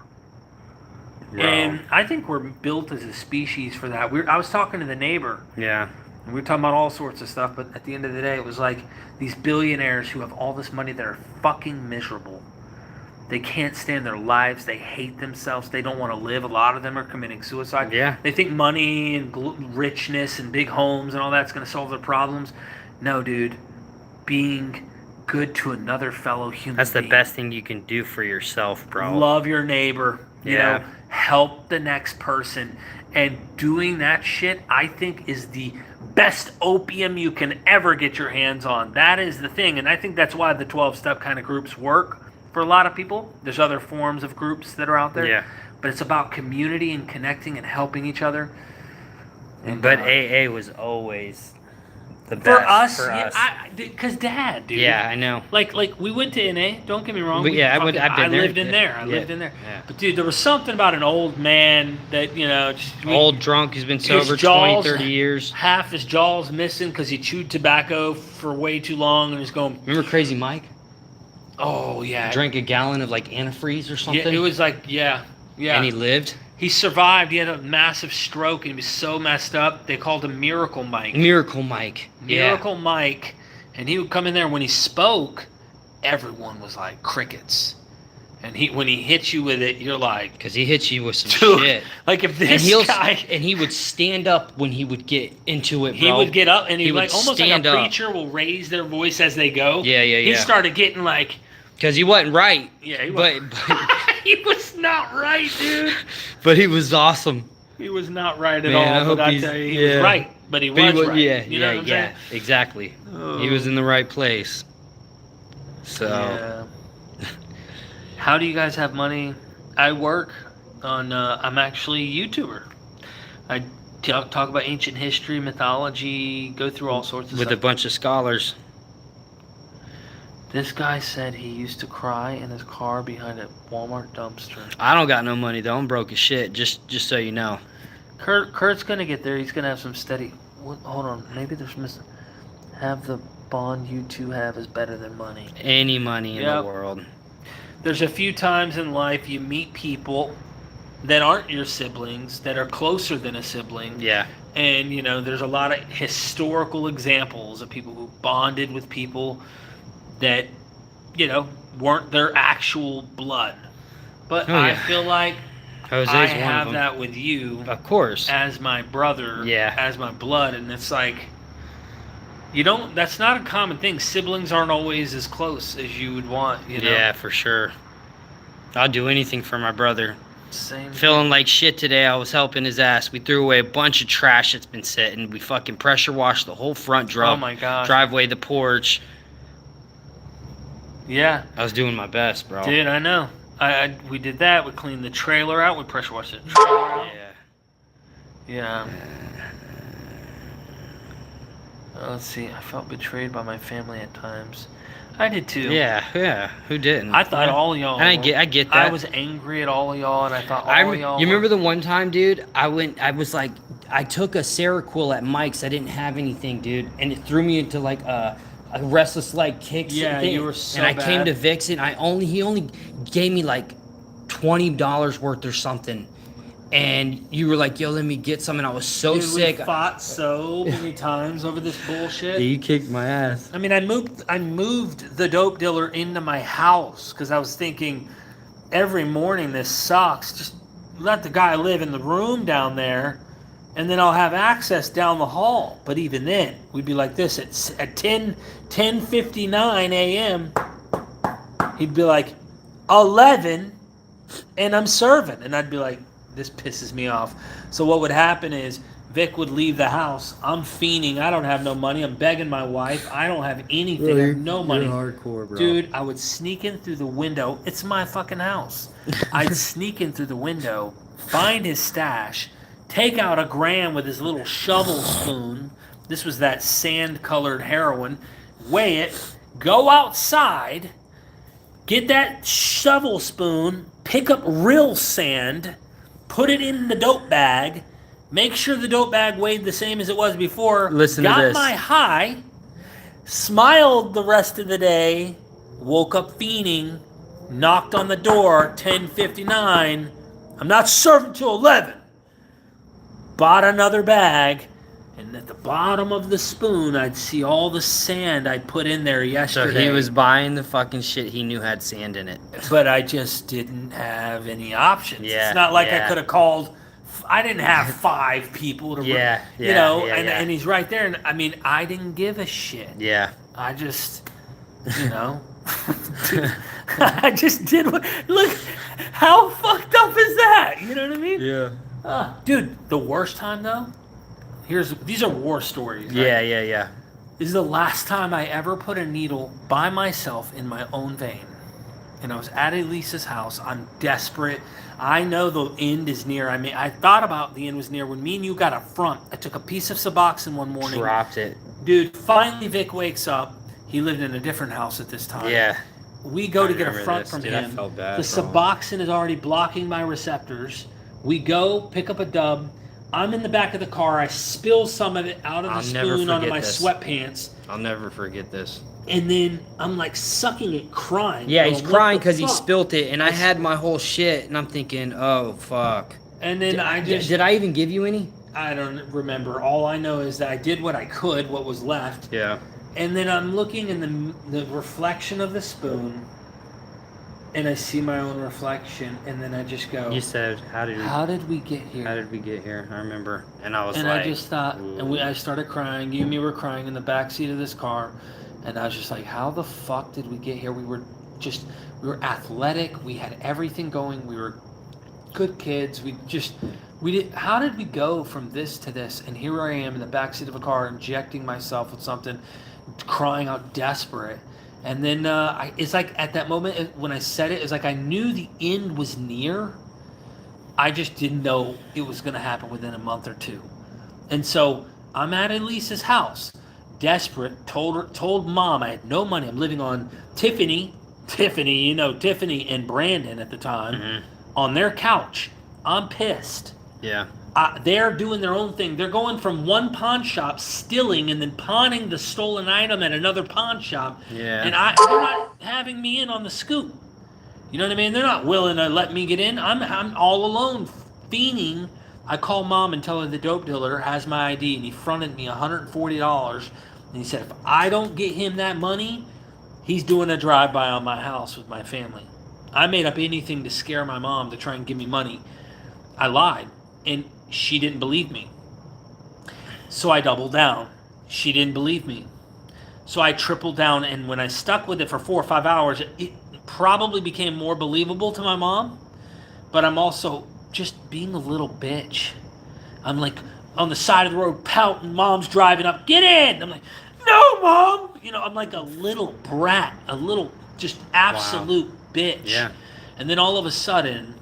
Bro. And I think we're built as a species for that. I was talking to the neighbor. Yeah. And we were talking about all sorts of stuff, but at the end of the day, it was like these billionaires who have all this money that are fucking miserable. They can't stand their lives. They hate themselves. They don't want to live. A lot of them are committing suicide. Yeah. They think money and richness and big homes and all that's going to solve their problems. No, dude. Being good to another fellow human That's the being. best thing you can do for yourself, bro. Love your neighbor. You know, help the next person. And doing that shit, I think, is the best opium you can ever get your hands on. That is the thing. And I think that's why the 12-step kind of groups work for a lot of people. There's other forms of groups that are out there. Yeah. But it's about community and connecting and helping each other. And, but AA was always the best for us. Because Dad, dude. Yeah, I know. Like we went to NA. Don't get me wrong. But yeah, I've been there. I lived in there. I lived in there. Yeah. But dude, there was something about an old man that, you know, old drunk who's been sober 20, 30 years. Half his jaw's missing because he chewed tobacco for way too long and he's going. Remember Crazy Mike? Oh yeah. Drank a gallon of like antifreeze or something. Yeah, it was like yeah. And he lived. He survived. He had a massive stroke and he was so messed up. They called him Miracle Mike. Miracle Mike. Miracle Mike. And he would come in there when he spoke, everyone was like crickets. And when he hits you with it, you're like... Because he hits you with some shit. Like if this guy... And he would stand up when he would get into it, bro. He would get up and he would like almost like a up. preacher will raise their voice as they go. Yeah. He started getting like... Because he wasn't right. Yeah, he wasn't. But he was not right, dude. But he was awesome. He was not right at all. But I tell you, he was right. But he was right. Yeah, you know what I'm saying? Exactly. Oh. He was in the right place. So... Yeah. How do you guys have money? I work on, I'm actually a YouTuber. talk about ancient history, mythology, go through all sorts of with stuff. a bunch of scholars. This guy said he used to cry in his car behind a Walmart dumpster. I don't got no money though. I'm broke as shit. Just so you know. Kurt's gonna get there. He's gonna have some steady. Hold on, maybe there's have the bond you two have is better than money. Any money in the world. There's a few times in life you meet people that aren't your siblings, that are closer than a sibling. Yeah. And there's a lot of historical examples of people who bonded with people that weren't their actual blood. But I feel like Jose's I one have of them. that with you, Of course, as my brother, Yeah. as my blood, and it's like that's not a common thing. Siblings aren't always as close as you would want. Yeah, for sure. I'll do anything for my brother. Same. Feeling like shit today. I was helping his ass. We threw away a bunch of trash that's been sitting. We fucking pressure washed the whole front Oh my gosh. driveway, the porch. Yeah. I was doing my best, bro. Dude, I know. We did that. We cleaned the trailer out. We pressure washed the trailer out. Yeah. Let's see. I felt betrayed by my family at times. I did too. Yeah. Who didn't? I thought all y'all. And I get that. I was angry at all of y'all, and I thought all y'all. You remember the one time, dude? I was like, I took a Seroquel at Mike's. I didn't have anything, dude, and it threw me into like a restless leg kicks. Yeah, thing. you were so And I bad. came to Vicks, and he only gave me like $20 worth or something. And you were like, yo, let me get some. And I was so Dude, sick. We fought so many times over this bullshit. You kicked my ass. I mean, I moved the dope dealer into my house because I was thinking every morning this sucks. Just let the guy live in the room down there, and then I'll have access down the hall. But even then, we'd be like this at 10:59 a.m. He'd be like 11, and I'm serving, and I'd be like, this pisses me off. So what would happen is Vic would leave the house. I'm fiending. I don't have no money. I'm begging my wife. I don't have anything. I have no money. You're hardcore, bro. Dude, I would sneak in through the window. It's my fucking house. I'd sneak in through the window, find his stash, take out a gram with his little shovel spoon. This was that sand-colored heroin. Weigh it. Go outside. Get that shovel spoon. Pick up real sand. Put it in the dope bag. Make sure the dope bag weighed the same as it was before. Listen to Got this. my high. Smiled the rest of the day. Woke up fiending. Knocked on the door. 10:59. I'm not serving till 11. Bought another bag. And at the bottom of the spoon, I'd see all the sand I put in there So yesterday. he was buying the fucking shit he knew had sand in it. But I just didn't have any options. Yeah, It's not like I yeah. could have called. I didn't have 5 people to, and he's right there. And I mean, I didn't give a shit. Yeah. I just, I just did what. Look, how fucked up is that? You know what I mean? Yeah. Dude, the worst time though. These are war stories. Right? Yeah. This is the last time I ever put a needle by myself in my own vein. And I was at Elisa's house. I'm desperate. I know the end is near. I mean, I thought about the end was near when me and you got up front. I took a piece of Suboxone one morning. Dropped it. Dude, finally Vic wakes up. He lived in a different house at this time. Yeah. We go to get a remember front this. from Dude, I him. felt bad, The bro. Suboxone is already blocking my receptors. We go, pick up a dub. I'm in the back of the car. I spill some of it out of the I'll never spoon onto forget my this. sweatpants. I'll never forget this. And then I'm like sucking it, crying. Yeah, going, he's "What crying the because he fuck?" spilt it, and I had my whole shit, and I'm thinking, oh, fuck. And then Did I even give you any? I don't remember. All I know is that I did what I could, what was left. Yeah. And then I'm looking in the reflection of the spoon, and I see my own reflection, and then I just go, You said, how did we get here? we get here? I remember. And I was And like... I just thought, ooh. I started crying. You and me were crying in the backseat of this car. And I was just like, how the fuck did we get here? We were athletic. We had everything going. We were good kids. How did we go from this to this? And here I am in the backseat of a car, injecting myself with something, crying out desperate. And then it's like at that moment when I said it, it's like I knew the end was near. I just didn't know it was going to happen within a month or two. And so I'm at Elisa's house, desperate. Told mom I had no money. I'm living on Tiffany, Tiffany and Brandon at the time, on their couch. I'm pissed. Yeah. They're doing their own thing. They're going from one pawn shop, stealing, and then pawning the stolen item at another pawn shop. Yeah. And they're not having me in on the scoop. You know what I mean? They're not willing to let me get in. I'm all alone, fiending. I call mom and tell her the dope dealer has my ID, and he fronted me $140. And he said, if I don't get him that money, he's doing a drive-by on my house with my family. I made up anything to scare my mom to try and give me money. I lied, and she didn't believe me. So I doubled down. She didn't believe me. So I tripled down, and when I stuck with it for 4 or 5 hours, it probably became more believable to my mom. But I'm also just being a little bitch. I'm like on the side of the road pouting. Mom's driving up. Get in! I'm like, no, Mom! You know, I'm like a little brat. A little just absolute bitch. Yeah. And then all of a sudden,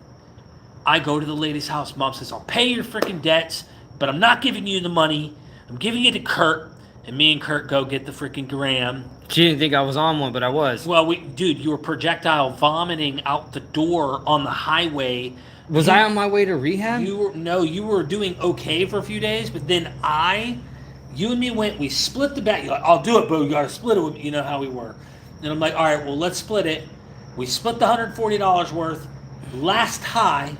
I go to the lady's house. Mom says, I'll pay your freaking debts, but I'm not giving you the money. I'm giving it to Kurt. And me and Kurt go get the freaking gram. She didn't think I was on one, but I was. Well, dude, you were projectile vomiting out the door on the highway. Was I on my way to rehab? You were doing okay for a few days, but then you and me we split the bet. You're like, I'll do it, bro. You got to split it with me. You know how we were. And I'm like, all right, well, let's split it. We split the $140 worth, last high,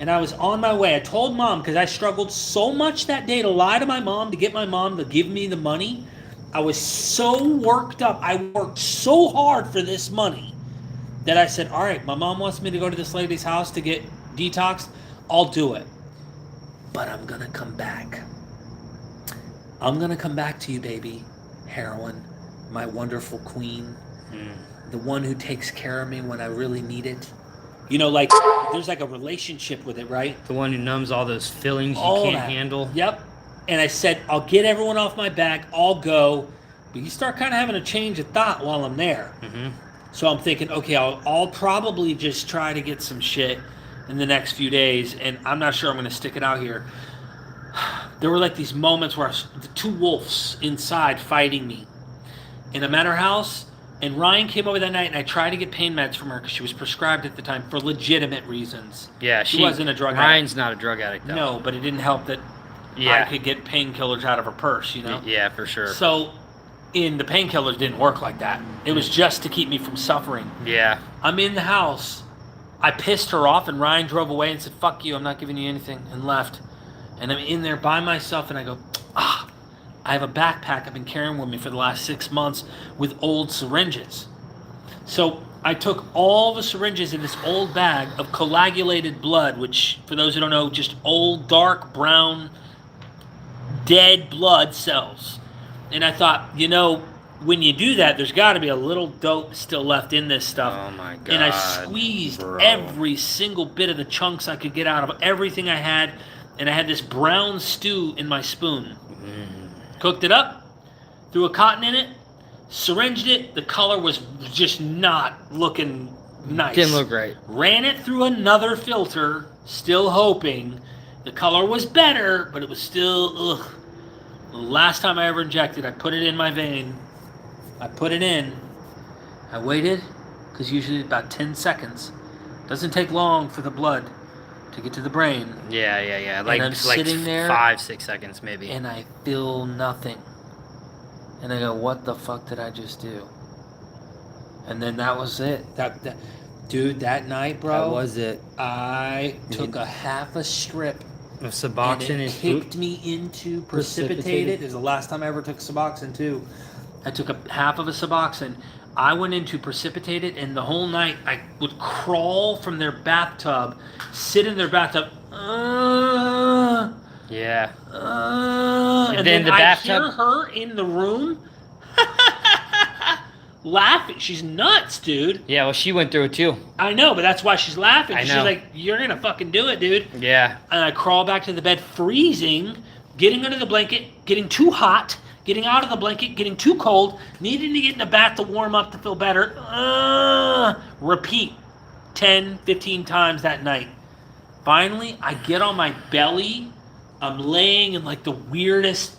and I was on my way. I told mom, because I struggled so much that day to lie to my mom, to get my mom to give me the money. I was so worked up. I worked so hard for this money that I said, all right, my mom wants me to go to this lady's house to get detoxed. I'll do it. But I'm going to come back. I'm going to come back to you, baby. Heroin, my wonderful queen. The one who takes care of me when I really need it. You know, like, there's like a relationship with it, right? The one who numbs all those feelings you can't handle. Yep. And I said, I'll get everyone off my back. I'll go. But you start kind of having a change of thought while I'm there. Mm-hmm. So I'm thinking, okay, I'll probably just try to get some shit in the next few days. And I'm not sure I'm going to stick it out here. There were like these moments where the two wolves inside fighting me. And I'm at her house. And Ryan came over that night, and I tried to get pain meds from her because she was prescribed at the time for legitimate reasons. Yeah, she wasn't a drug addict. Ryan's not a drug addict, though. No, but it didn't help that I could get painkillers out of her purse, you know? Yeah, for sure. So, the painkillers didn't work like that. It was just to keep me from suffering. Yeah. I'm in the house. I pissed her off, and Ryan drove away and said, fuck you, I'm not giving you anything, and left. And I'm in there by myself, and I go, I have a backpack I've been carrying with me for the last 6 months with old syringes. So I took all the syringes in this old bag of coagulated blood, which, for those who don't know, just old, dark, brown, dead blood cells. And I thought, when you do that, there's got to be a little dope still left in this stuff. Oh, my God. And I squeezed every single bit of the chunks I could get out of everything I had. And I had this brown stew in my spoon. Cooked it up, threw a cotton in it, syringed it. The color was just not looking nice. Didn't look right. Ran it through another filter, still hoping the color was better, but it was still, ugh. The last time I ever injected, I put it in my vein. I put it in. I waited, because usually about 10 seconds. Doesn't take long for the blood to get to the brain. Yeah. Like I'm sitting there 5-6 seconds maybe. And I feel nothing. And I go, what the fuck did I just do? And then that was it. Dude, that night, bro. That was it. I took a half a strip of Suboxone and it kicked me into Precipitated. It was the last time I ever took Suboxone too. I took a half of a Suboxone. I went into Precipitated, and the whole night I would crawl from their bathtub, sit in their bathtub, and then I hear her in the room laughing. She's nuts, dude. Yeah, well, she went through it too. I know, but that's why she's laughing. I know. She's like, you're gonna fucking do it, dude. Yeah. And I crawl back to the bed, freezing, getting under the blanket, getting too hot, getting out of the blanket, getting too cold, needing to get in the bath to warm up to feel better. Repeat 10, 15 times that night. Finally, I get on my belly I'm laying in like the weirdest,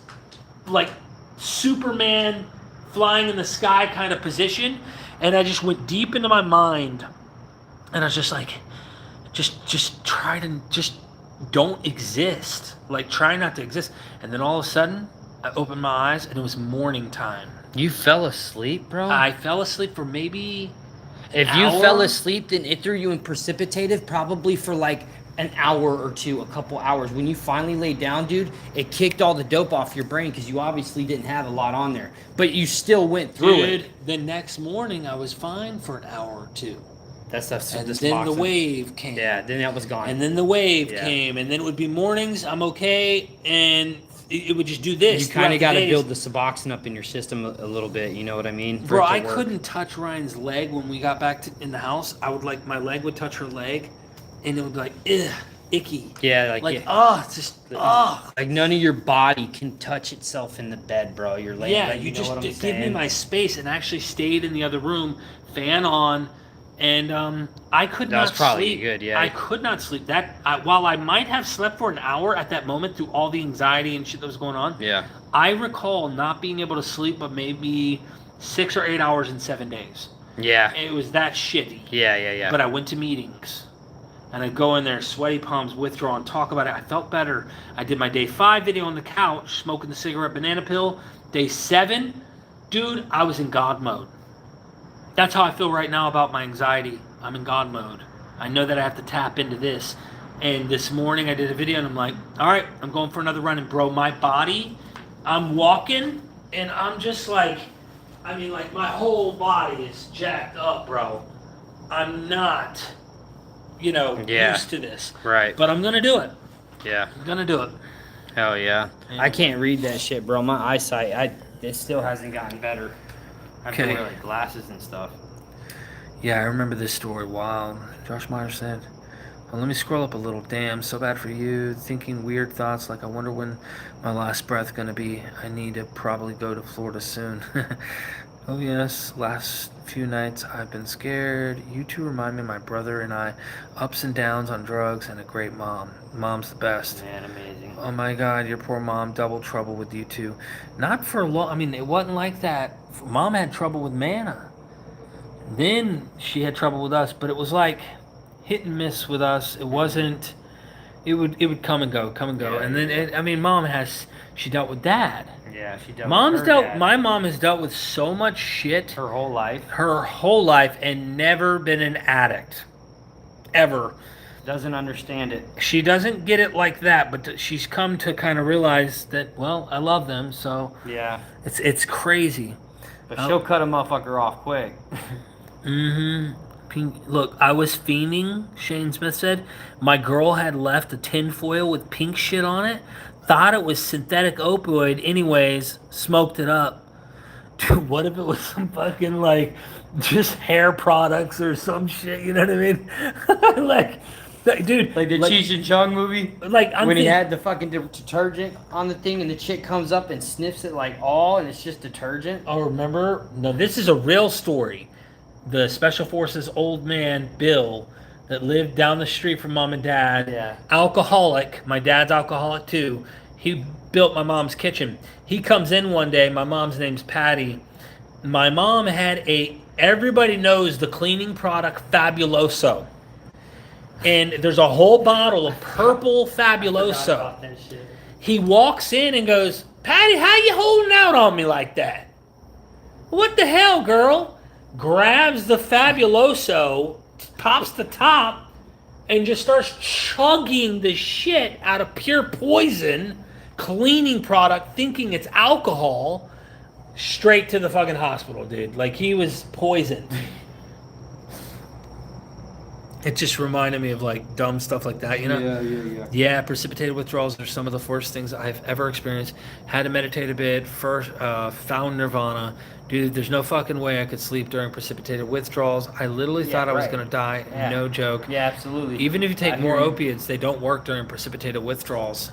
like Superman flying in the sky kind of position, and I just went deep into my mind, and I was just like, just try to just don't exist, like try not to exist. And then all of a sudden, I opened my eyes, and it was morning time. You fell asleep, bro? I fell asleep for maybe If you fell asleep, then it threw you in precipitative probably for like an hour or two, a couple hours. When you finally laid down, dude, it kicked all the dope off your brain because you obviously didn't have a lot on there. But you still went through it. The next morning, I was fine for an hour or two. That's And then the wave came. Yeah, then that was gone. And then the wave came. And then it would be mornings, I'm okay. And it would just do this. You kind of got to build the Suboxone up in your system a little bit. You know what I mean? Bro, I couldn't touch Ryan's leg when we got back in the house. I would like, my leg would touch her leg. And it would be like, ugh, icky. Yeah, it's just, like none of your body can touch itself in the bed, bro. Your leg. Yeah, like, you just give me my space, and actually stayed in the other room, fan on, and I could not sleep. That was probably good, yeah. I could not sleep. While I might have slept for an hour at that moment through all the anxiety and shit that was going on, yeah, I recall not being able to sleep, but maybe 6 or 8 hours in 7 days. Yeah. It was that shitty. Yeah. But I went to meetings. And I'd go in there, sweaty palms, withdraw, and talk about it. I felt better. I did my day 5 video on the couch, smoking the cigarette banana pill. Day 7, dude, I was in God mode. That's how I feel right now about my anxiety. I'm in God mode. I know that I have to tap into this. And this morning I did a video, and I'm like, all right, I'm going for another run. And bro, my body, I'm walking, and I'm just like, I mean, like my whole body is jacked up, bro. I'm not... used to this. Right. But I'm going to do it. Yeah. I'm going to do it. Hell yeah. I can't read that shit, bro. My eyesight, it still hasn't gotten better. I have to wear like glasses and stuff. Yeah, I remember this story. Wow. Josh Meyer said, well, let me scroll up a little. Damn, so bad for you. Thinking weird thoughts like, I wonder when my last breath going to be. I need to probably go to Florida soon. Oh yes, last few nights I've been scared. You two remind me of my brother and I. Ups and downs on drugs and a great mom. Mom's the best. Man, amazing. Oh my God, your poor mom. Double trouble with you two. Not for long. I mean, it wasn't like that. Mom had trouble with Manna. Then she had trouble with us, but it was like hit and miss with us. It wasn't. It would come and go. Yeah, and then Mom she dealt with Dad. Yeah, she dealt. My mom has dealt with so much shit her whole life, and never been an addict, ever. Doesn't understand it. She doesn't get it like that, but she's come to kind of realize that, well, I love them, so yeah, it's crazy. But she'll cut a motherfucker off quick. Look, I was fiending, Shane Smith said. My girl had left a tinfoil with pink shit on it. Thought it was synthetic opioid. Anyways, smoked it up. Dude, what if it was some fucking, like, just hair products or some shit? You know what I mean? like, dude. Like the Cheech and Chong movie? Like, when he had the fucking detergent on the thing and the chick comes up and sniffs it like all and it's just detergent. Oh, remember? No, this is a real story. The Special Forces old man, Bill, that lived down the street from Mom and Dad. Yeah. Alcoholic. My dad's alcoholic too. He built my mom's kitchen. He comes in one day. My mom's name's Patty. My mom had everybody knows the cleaning product Fabuloso. And there's a whole bottle of purple Fabuloso. He walks in and goes, Patty, how you holding out on me like that? What the hell, girl? Grabs the Fabuloso, pops the top, and just starts chugging the shit out of pure poison, cleaning product, thinking it's alcohol, straight to the fucking hospital, dude. Like, he was poisoned. It just reminded me of, like, dumb stuff like that, you know? Yeah. Yeah, precipitated withdrawals are some of the worst things I've ever experienced. Had to meditate a bit, first found nirvana. Dude, there's no fucking way I could sleep during precipitated withdrawals. I literally thought I was going to die. Yeah. No joke. Yeah, absolutely. Even if you take more opiates, they don't work during precipitated withdrawals.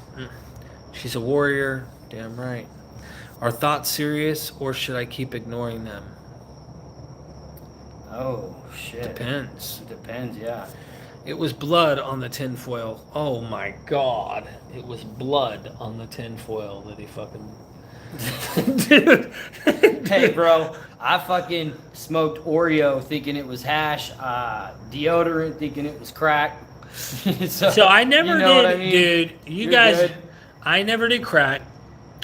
She's a warrior. Damn right. Are thoughts serious, or should I keep ignoring them? Oh, shit. Depends. It depends, yeah. It was blood on the tinfoil. Oh my god. It was blood on the tinfoil that he fucking... Dude. Hey, bro, I fucking smoked Oreo thinking it was hash, deodorant thinking it was crack. So I never did, what I mean? Dude. You You're guys, good. I never did crack.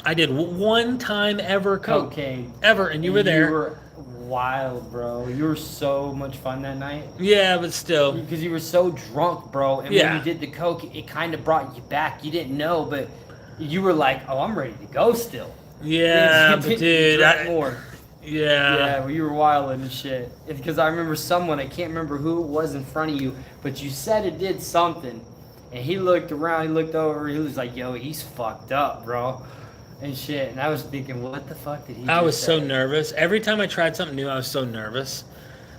I did one time ever Cocaine. Ever, and you were there. You were wild, bro. You were so much fun that night. Yeah, but still. Because you were so drunk, bro. And Yeah. when you did the coke, it kind of brought you back. You didn't know, but you were like, oh, I'm ready to go still. Yeah, but dude. More. Yeah. Yeah, well, you were wilding and shit. Because I remember someone, I can't remember who it was in front of you, but you said it did something. And he looked around, he looked over, he was like, yo, he's fucked up, bro. And shit. And I was thinking, what the fuck did he I just was so say? nervous. Every time I tried something new, I was so nervous.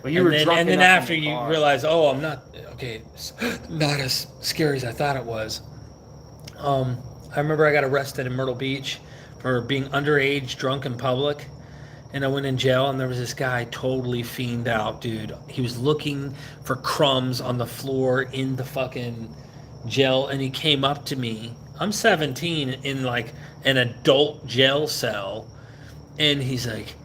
Well, you were drunk and then enough after in the you car. realize, oh, I'm not, okay, it's not as scary as I thought it was. I remember I got arrested in Myrtle Beach for being underage, drunk in public. And I went in jail, and there was this guy totally fiended out, dude. He was looking for crumbs on the floor in the fucking jail, and he came up to me. I'm 17 in like an adult jail cell, and he's like,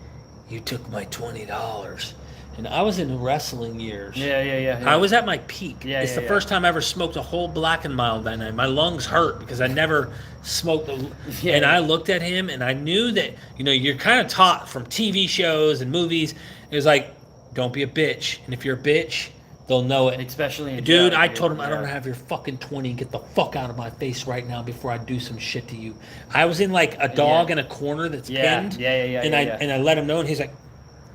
"You took my $20." And I was in wrestling years. Yeah. I was at my peak. Yeah, it's yeah, the first time I ever smoked a whole Black and Mild that night. My lungs hurt because I never smoked. Yeah. And I looked at him, and I knew that, you know, you're kind of taught from TV shows and movies. It was like, don't be a bitch. And if you're a bitch, they'll know it. Especially in Dude, jail, I told him, I yeah. don't have your fucking 20. Get the fuck out of my face right now before I do some shit to you. I was in like a dog in a corner that's pinned. And I let him know, and he's like,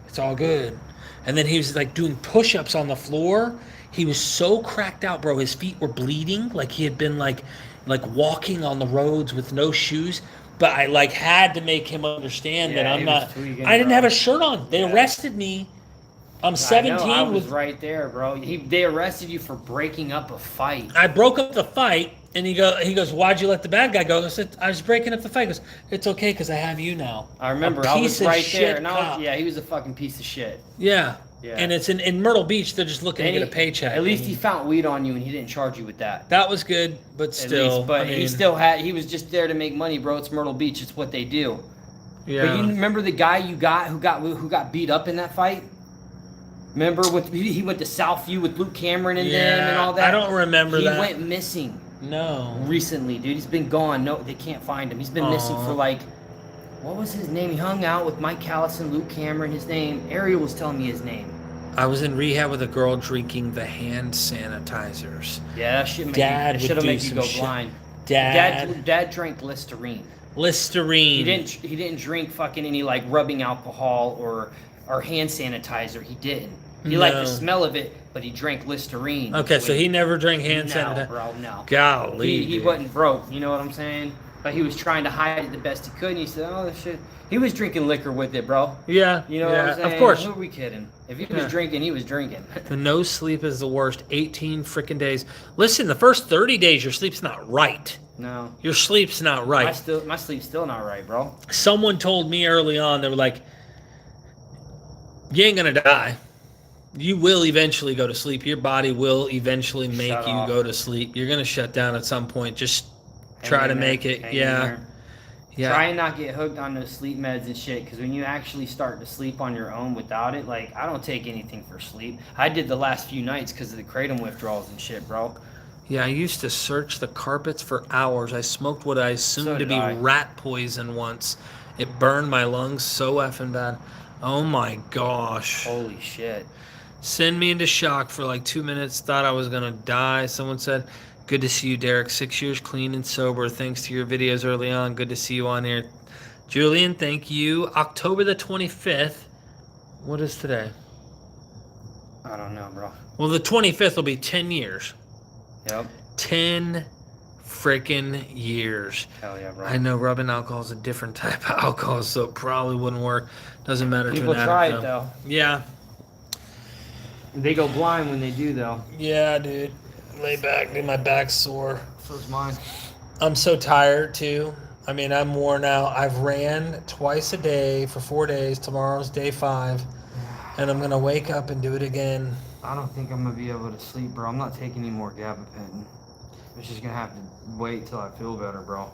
it's all good. And then he was like doing push-ups on the floor. He was so cracked out, bro. His feet were bleeding, like he had been like walking on the roads with no shoes. But I like had to make him understand that I'm not. Tweaking, I didn't bro. have a shirt on. They arrested me. I'm 17. I was right there, bro. They arrested you for breaking up a fight. I broke up the fight, and he goes, why'd you let the bad guy go? I said, I was breaking up the fight. He goes, it's okay because I have you now. I remember. A I piece was of right shit there. And cop. yeah, he was a fucking piece of shit. Yeah. Yeah. And it's in Myrtle Beach. They're just looking to get a paycheck. At least he found weed on you, and he didn't charge you with that. That was good, but At still. least, but I mean, he was just there to make money, bro. It's Myrtle Beach. It's what they do. yeah. But you remember the guy who got beat up in that fight? Remember he went to Southview with Luke Cameron and them and all that? I don't remember that. He went missing No. recently, dude. He's been gone. No, they can't find him. He's been missing for like, what was his name? He hung out with Mike Callis and Luke Cameron. His name, Ariel was telling me his name. I was in rehab with a girl drinking the hand sanitizers. Yeah, that shit Dad would should have do made you some go shit. blind. Dad Dad drank Listerine. Listerine. He didn't drink fucking any like rubbing alcohol or hand sanitizer. He didn't. He liked the smell of it, but he drank Listerine. Okay, so he never drank hand No, sanitizer. bro, no. Golly. He dude. wasn't broke. You know what I'm saying? But he was trying to hide it the best he could. And he said, "Oh, this shit." He was drinking liquor with it, bro. Yeah. You know yeah, what I'm saying? Of course. Who are we kidding? If he Yeah. was drinking, he was drinking. The no sleep is the worst. 18 freaking days. Listen, the first 30 days, your sleep's not right. No. Your sleep's not right. My sleep's still not right, bro. Someone told me early on, they were like, you ain't gonna die. You will eventually go to sleep. Your body will eventually make Shut you off. go to sleep. You're gonna shut down at some point. Just Hang try in to there. make it. Hang in Yeah. there. Yeah. Try and not get hooked on those sleep meds and shit, because when you actually start to sleep on your own without it, like, I don't take anything for sleep. I did the last few nights because of the kratom withdrawals and shit, bro. Yeah, I used to search the carpets for hours. I smoked what I assumed So to did be I. rat poison once. It burned my lungs so effing bad. Oh my gosh. Holy shit. Send me into shock for like 2 minutes. Thought I was gonna die. Someone said, good to see you, Derek. 6 years clean and sober. Thanks to your videos early on. Good to see you on here. Julian, thank you. October the 25th. What is today? I don't know, bro. Well, the 25th will be 10 years. Yep. 10 freaking years. Hell yeah, bro. I know rubbing alcohol is a different type of alcohol, so it probably wouldn't work. Doesn't matter People to an try addict, it, though. Yeah. They go blind when they do, though. Yeah, dude. Lay back, dude. My back's sore. So's mine. I'm so tired, too. I mean, I'm worn out. I've ran twice a day for 4 days. Tomorrow's day 5. And I'm going to wake up and do it again I don't think I'm gonna be able to sleep, bro. I'm not taking any more gabapentin. I'm just gonna have to wait till I feel better, bro.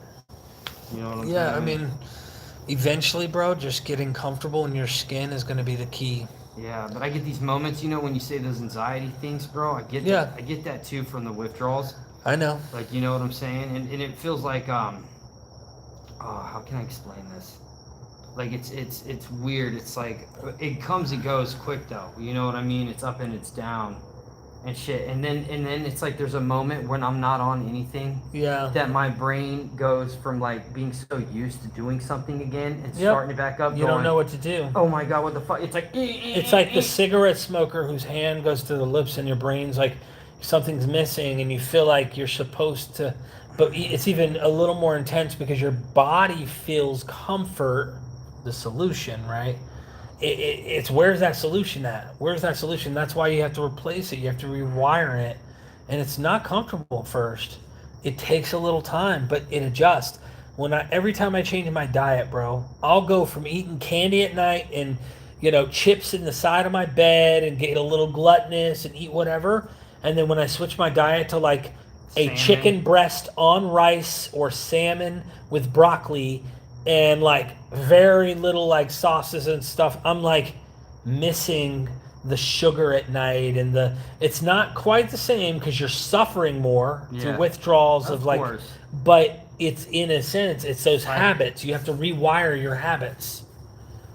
You know what I'm saying? Yeah, I mean, eventually, bro, just getting comfortable in your skin is going to be the key. Yeah, but I get these moments, you know, when you say those anxiety things, bro. I get Yeah. that. I get that too from the withdrawals. I know. Like, you know what I'm saying? And it feels like oh, how can I explain this? Like it's weird. It's like it comes and goes quick though. You know what I mean? It's up and it's down and shit. And then it's like there's a moment when I'm not on anything. Yeah. That my brain goes from like being so used to doing something again and Yep. starting it back up. You don't know what to do. Oh my god, what the fuck? It's like the cigarette smoker whose hand goes to the lips and your brain's like something's missing and you feel like you're supposed to, but it's even a little more intense because your body feels comfort, the solution, right? It's where's that solution at? Where's that solution? That's why you have to replace it. You have to rewire it. And it's not comfortable at first. It takes a little time, but it adjusts. Every time I change my diet, bro, I'll go from eating candy at night and chips in the side of my bed and get a little gluttonous and eat whatever. And then when I switch my diet to like a Salmon. chicken breast on rice or salmon with broccoli and like very little like sauces and stuff, I'm like missing the sugar at night and it's not quite the same because you're suffering more through withdrawals of like course. but it's in a sense it's those Like- habits. You have to rewire your habits.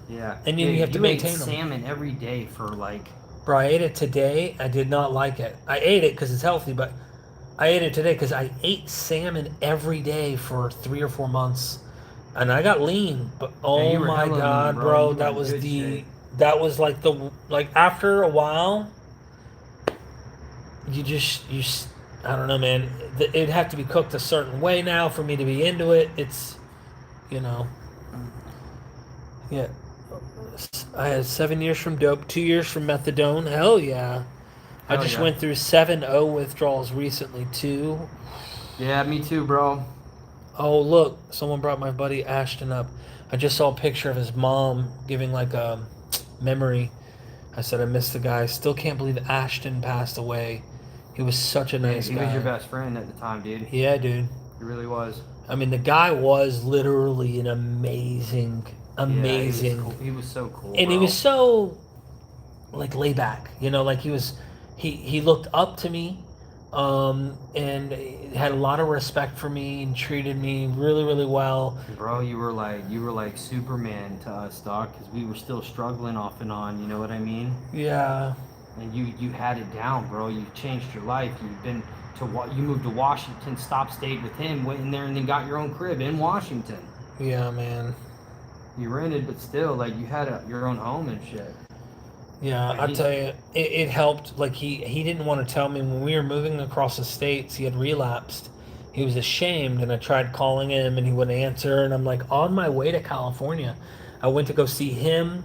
Yeah. And you have to maintain ate them. salmon every day for like. Bro, I ate it today. I did not like it. I ate it because it's healthy, but I ate it today because I ate salmon every day for 3 or 4 months, and I got lean. But oh you were my hella god, lean, bro. bro, You that were was good shape. that was like after a while, I don't know, man. It'd have to be cooked a certain way now for me to be into it. It's, yeah. I had 7 years from dope, 2 years from methadone. Hell yeah. I Hell just yeah. went through 7 withdrawals recently too. Yeah, me too, bro. Oh, look, someone brought my buddy Ashton up. I just saw a picture of his mom giving like a memory. I said I miss the guy. Still can't believe Ashton passed away. He was such a nice He guy. was your best friend at the time, dude. Yeah, dude. He really was. I mean, the guy was literally an amazing. Yeah, he was so cool. And bro. he was so like laid back, like he looked up to me, and had a lot of respect for me and treated me really, really well. Bro, you were like Superman to us, dog, because we were still struggling off and on. You know what I mean? Yeah. And you had it down, bro. You changed your life. You moved to Washington, stayed with him, went in there, and then got your own crib in Washington. Yeah, man. You rented, but still, like you had your own home and shit. Yeah, Like, I tell you, it helped. Like he didn't want to tell me when we were moving across the states. He had relapsed. He was ashamed, and I tried calling him, and he wouldn't answer. And I'm like, on my way to California, I went to go see him.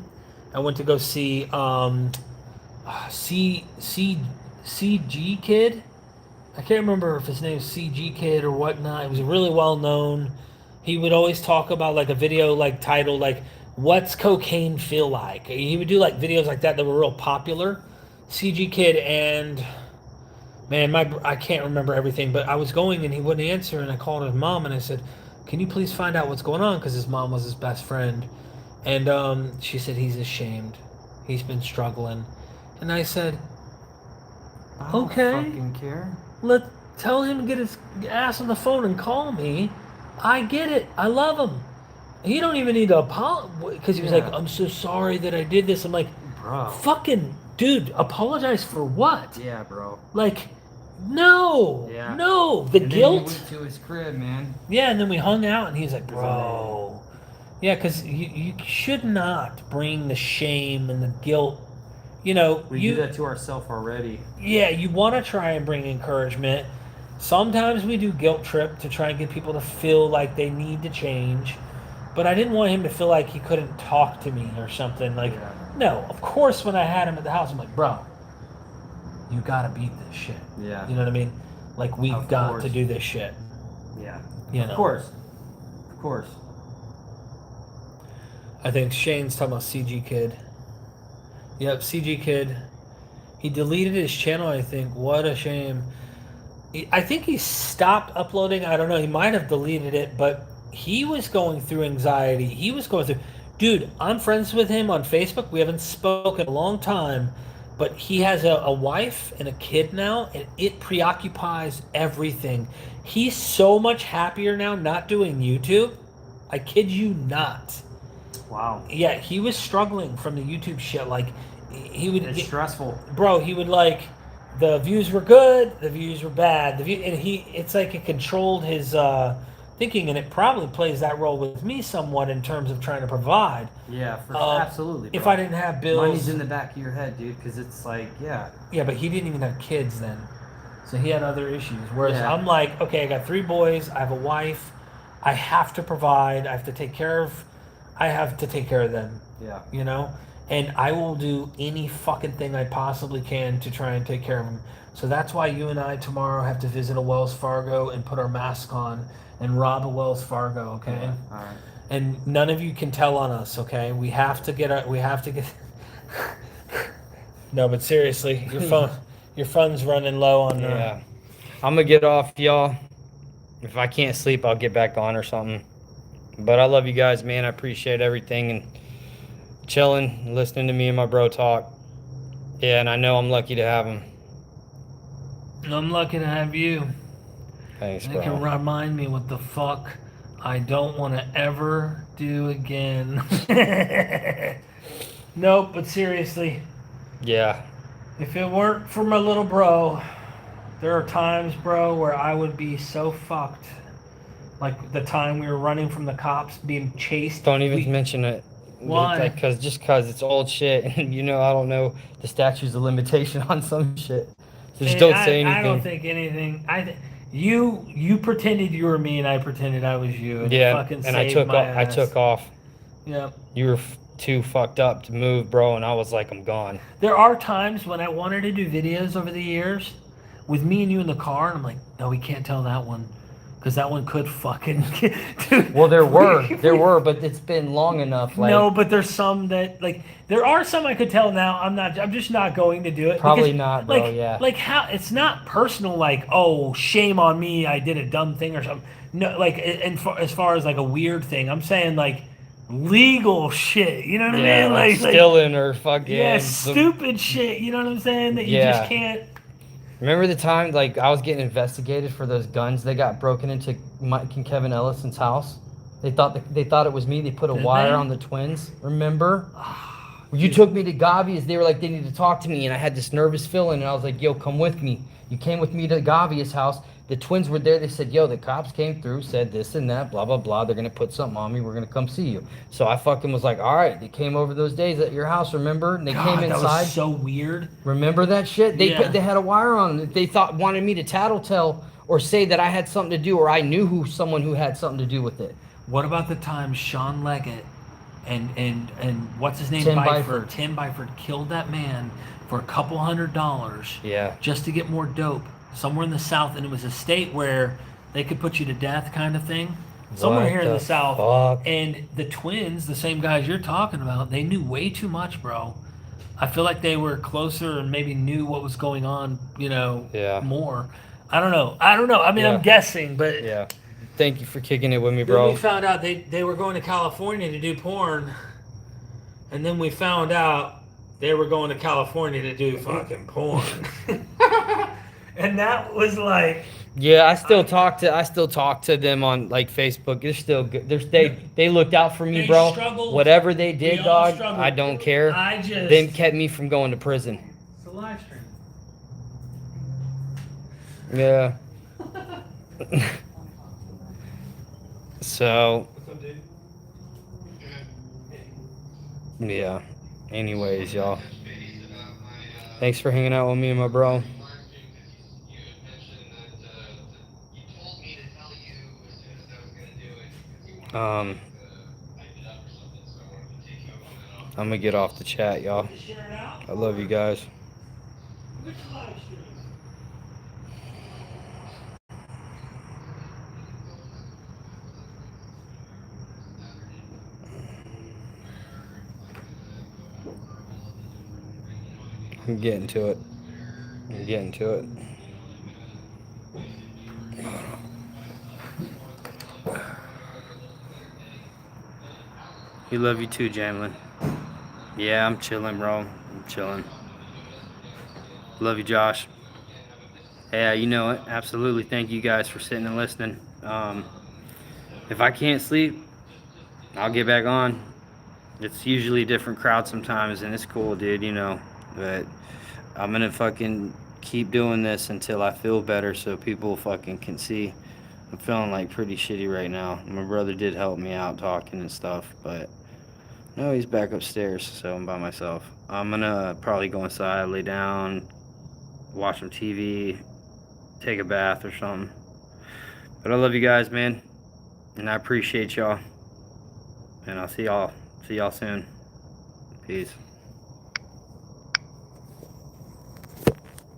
I went to go see CG Kid. I can't remember if his name's CG Kid or whatnot. He was really well known. He would always talk about like a video like titled like "What's Cocaine Feel Like?" He would do like videos like that were real popular. CG Kid and man, I can't remember everything, but I was going and he wouldn't answer, and I called his mom and I said, "Can you please find out what's going on?" Because his mom was his best friend, and she said he's ashamed. He's been struggling, and I said, I don't "Okay, fucking care." tell him to get his ass on the phone and call me. I get it. I love him. He don't even need to apologize because he was like, "I'm so sorry that I did this." I'm like, Bro. fucking dude, apologize for what? Yeah, bro. Like, no, Yeah. no, the And guilt. Then you went to his crib, man. Yeah, and then we hung out, and he's like, bro. Yeah, because you should not bring the shame and the guilt. We do that to ourselves already. Yeah, you want to try and bring encouragement. Sometimes we do guilt trip to try and get people to feel like they need to change. But I didn't want him to feel like he couldn't talk to me or something. Like, no, of course, when I had him at the house, I'm like, bro, you got to beat this shit. Yeah. You know what I mean? Like, we've Of got course. to do this shit. Yeah. You Of know? course. Of course. I think Shane's talking about CG Kid. Yep, CG Kid. He deleted his channel, I think. What a shame. I think he stopped uploading. I don't know. He might have deleted it, but he was going through anxiety. He was going through. Dude, I'm friends with him on Facebook. We haven't spoken in a long time, but he has a wife and a kid now, and it preoccupies everything. He's so much happier now not doing YouTube. I kid you not. Wow. Yeah, he was struggling from the YouTube shit. Like, he would It's get, stressful. bro. He would like, the views were good, the views were bad. And it's like it controlled his thinking, and it probably plays that role with me somewhat in terms of trying to provide. Yeah, absolutely. If bro. I didn't have bills, Money's in the back of your head, dude, because it's like, yeah. Yeah, but he didn't even have kids then, so he had other issues. Whereas Yeah. I'm like, okay, I got 3 boys, I have a wife, I have to provide, I have to take care of them. Yeah. You know, and I will do any fucking thing I possibly can to try and take care of them. So that's why you and I tomorrow have to visit a Wells Fargo and put our mask on and rob a Wells Fargo, okay? Yeah. All right. And none of you can tell on us, okay? We have to get. No, but seriously, your phone's running low on. Yeah. I'm gonna get off, y'all. If I can't sleep, I'll get back on or something. But I love you guys, man. I appreciate everything and chilling, listening to me and my bro talk. Yeah, and I know I'm lucky to have him. I'm lucky to have you. Thanks, It bro. can remind me what the fuck I don't want to ever do again. Nope, but seriously, Yeah. if it weren't for my little bro, there are times, bro, where I would be so fucked. Like the time we were running from the cops, being chased. Don't even mention it. Why? Like, cause it's old shit, and I don't know the statutes of limitation on some shit. So just don't say anything. I don't think anything. You pretended you were me, and I pretended I was you. And Yeah, fucking and I saved my ass. I took off. Yeah. You were too fucked up to move, bro, and I was like, I'm gone. There are times when I wanted to do videos over the years with me and you in the car, and I'm like, no, we can't tell that one. Because that one could fucking... Dude, Well, there were, but it's been long enough. Like, no, but there's some that, like, there are some I could tell now. I'm just not going to do it. Probably because, not, bro, like, yeah. Like, how, it's not personal, like, oh, shame on me, I did a dumb thing or something. No, like, as far as, like, a weird thing, I'm saying, like, legal shit, you know what I mean? like stealing or fucking... Yeah, stupid shit, you know what I'm saying? That you just can't... Remember the time, like, I was getting investigated for those guns? They got broken into Mike and Kevin Ellison's house. They thought it was me. They put a wire on the twins. Remember? You took me to Gavia's. They were like, they need to talk to me, and I had this nervous feeling, and I was like, yo, come with me. You came with me to Gavia's house. The twins were there. They said, yo, the cops came through, said this and that, blah, blah, blah. They're going to put something on me. We're going to come see you. So I fucking was like, all right. They came over those days at your house, remember? And they came inside. That was so weird. Remember that shit? They had a wire on it. They wanted me to tattletale or say that I had something to do, or I knew someone who had something to do with it. What about the time Sean Leggett and what's his name? Tim Byford. Tim Byford killed that man for a couple $100. Yeah. Just to get more dope somewhere in the South, and it was a state where they could put you to death, kind of thing. Somewhere here in the South. Fuck? And the twins, the same guys you're talking about, they knew way too much, bro. I feel like they were closer and maybe knew what was going on, more. I don't know. I mean, I'm guessing, but yeah. Thank you for kicking it with me, bro. Then we found out they were going to California to do porn, and then we found out they were going to California to do fucking porn. And that was like... Yeah, I still talk to them on like Facebook. They're still good. They looked out for me, bro. Struggled. Whatever they did, dog, struggled. I don't care. They kept me from going to prison. It's a live stream. Yeah. So. Yeah. Anyways, y'all. Thanks for hanging out with me and my bro. I'm gonna get off the chat, y'all. I love you guys. I'm getting to it. I'm getting to it. We love you too, Jamlin. Yeah, I'm chilling, bro. I'm chilling. Love you, Josh. Yeah, you know it. Absolutely. Thank you guys for sitting and listening. If I can't sleep, I'll get back on. It's usually a different crowd sometimes, and it's cool, dude, you know. But I'm gonna fucking keep doing this until I feel better so people fucking can see. I'm feeling like pretty shitty right now. My brother did help me out talking and stuff, but no, he's back upstairs, so I'm by myself. I'm gonna probably go inside, lay down, watch some TV, take a bath or something. But I love you guys, man, and I appreciate y'all. And I'll see y'all soon. Peace.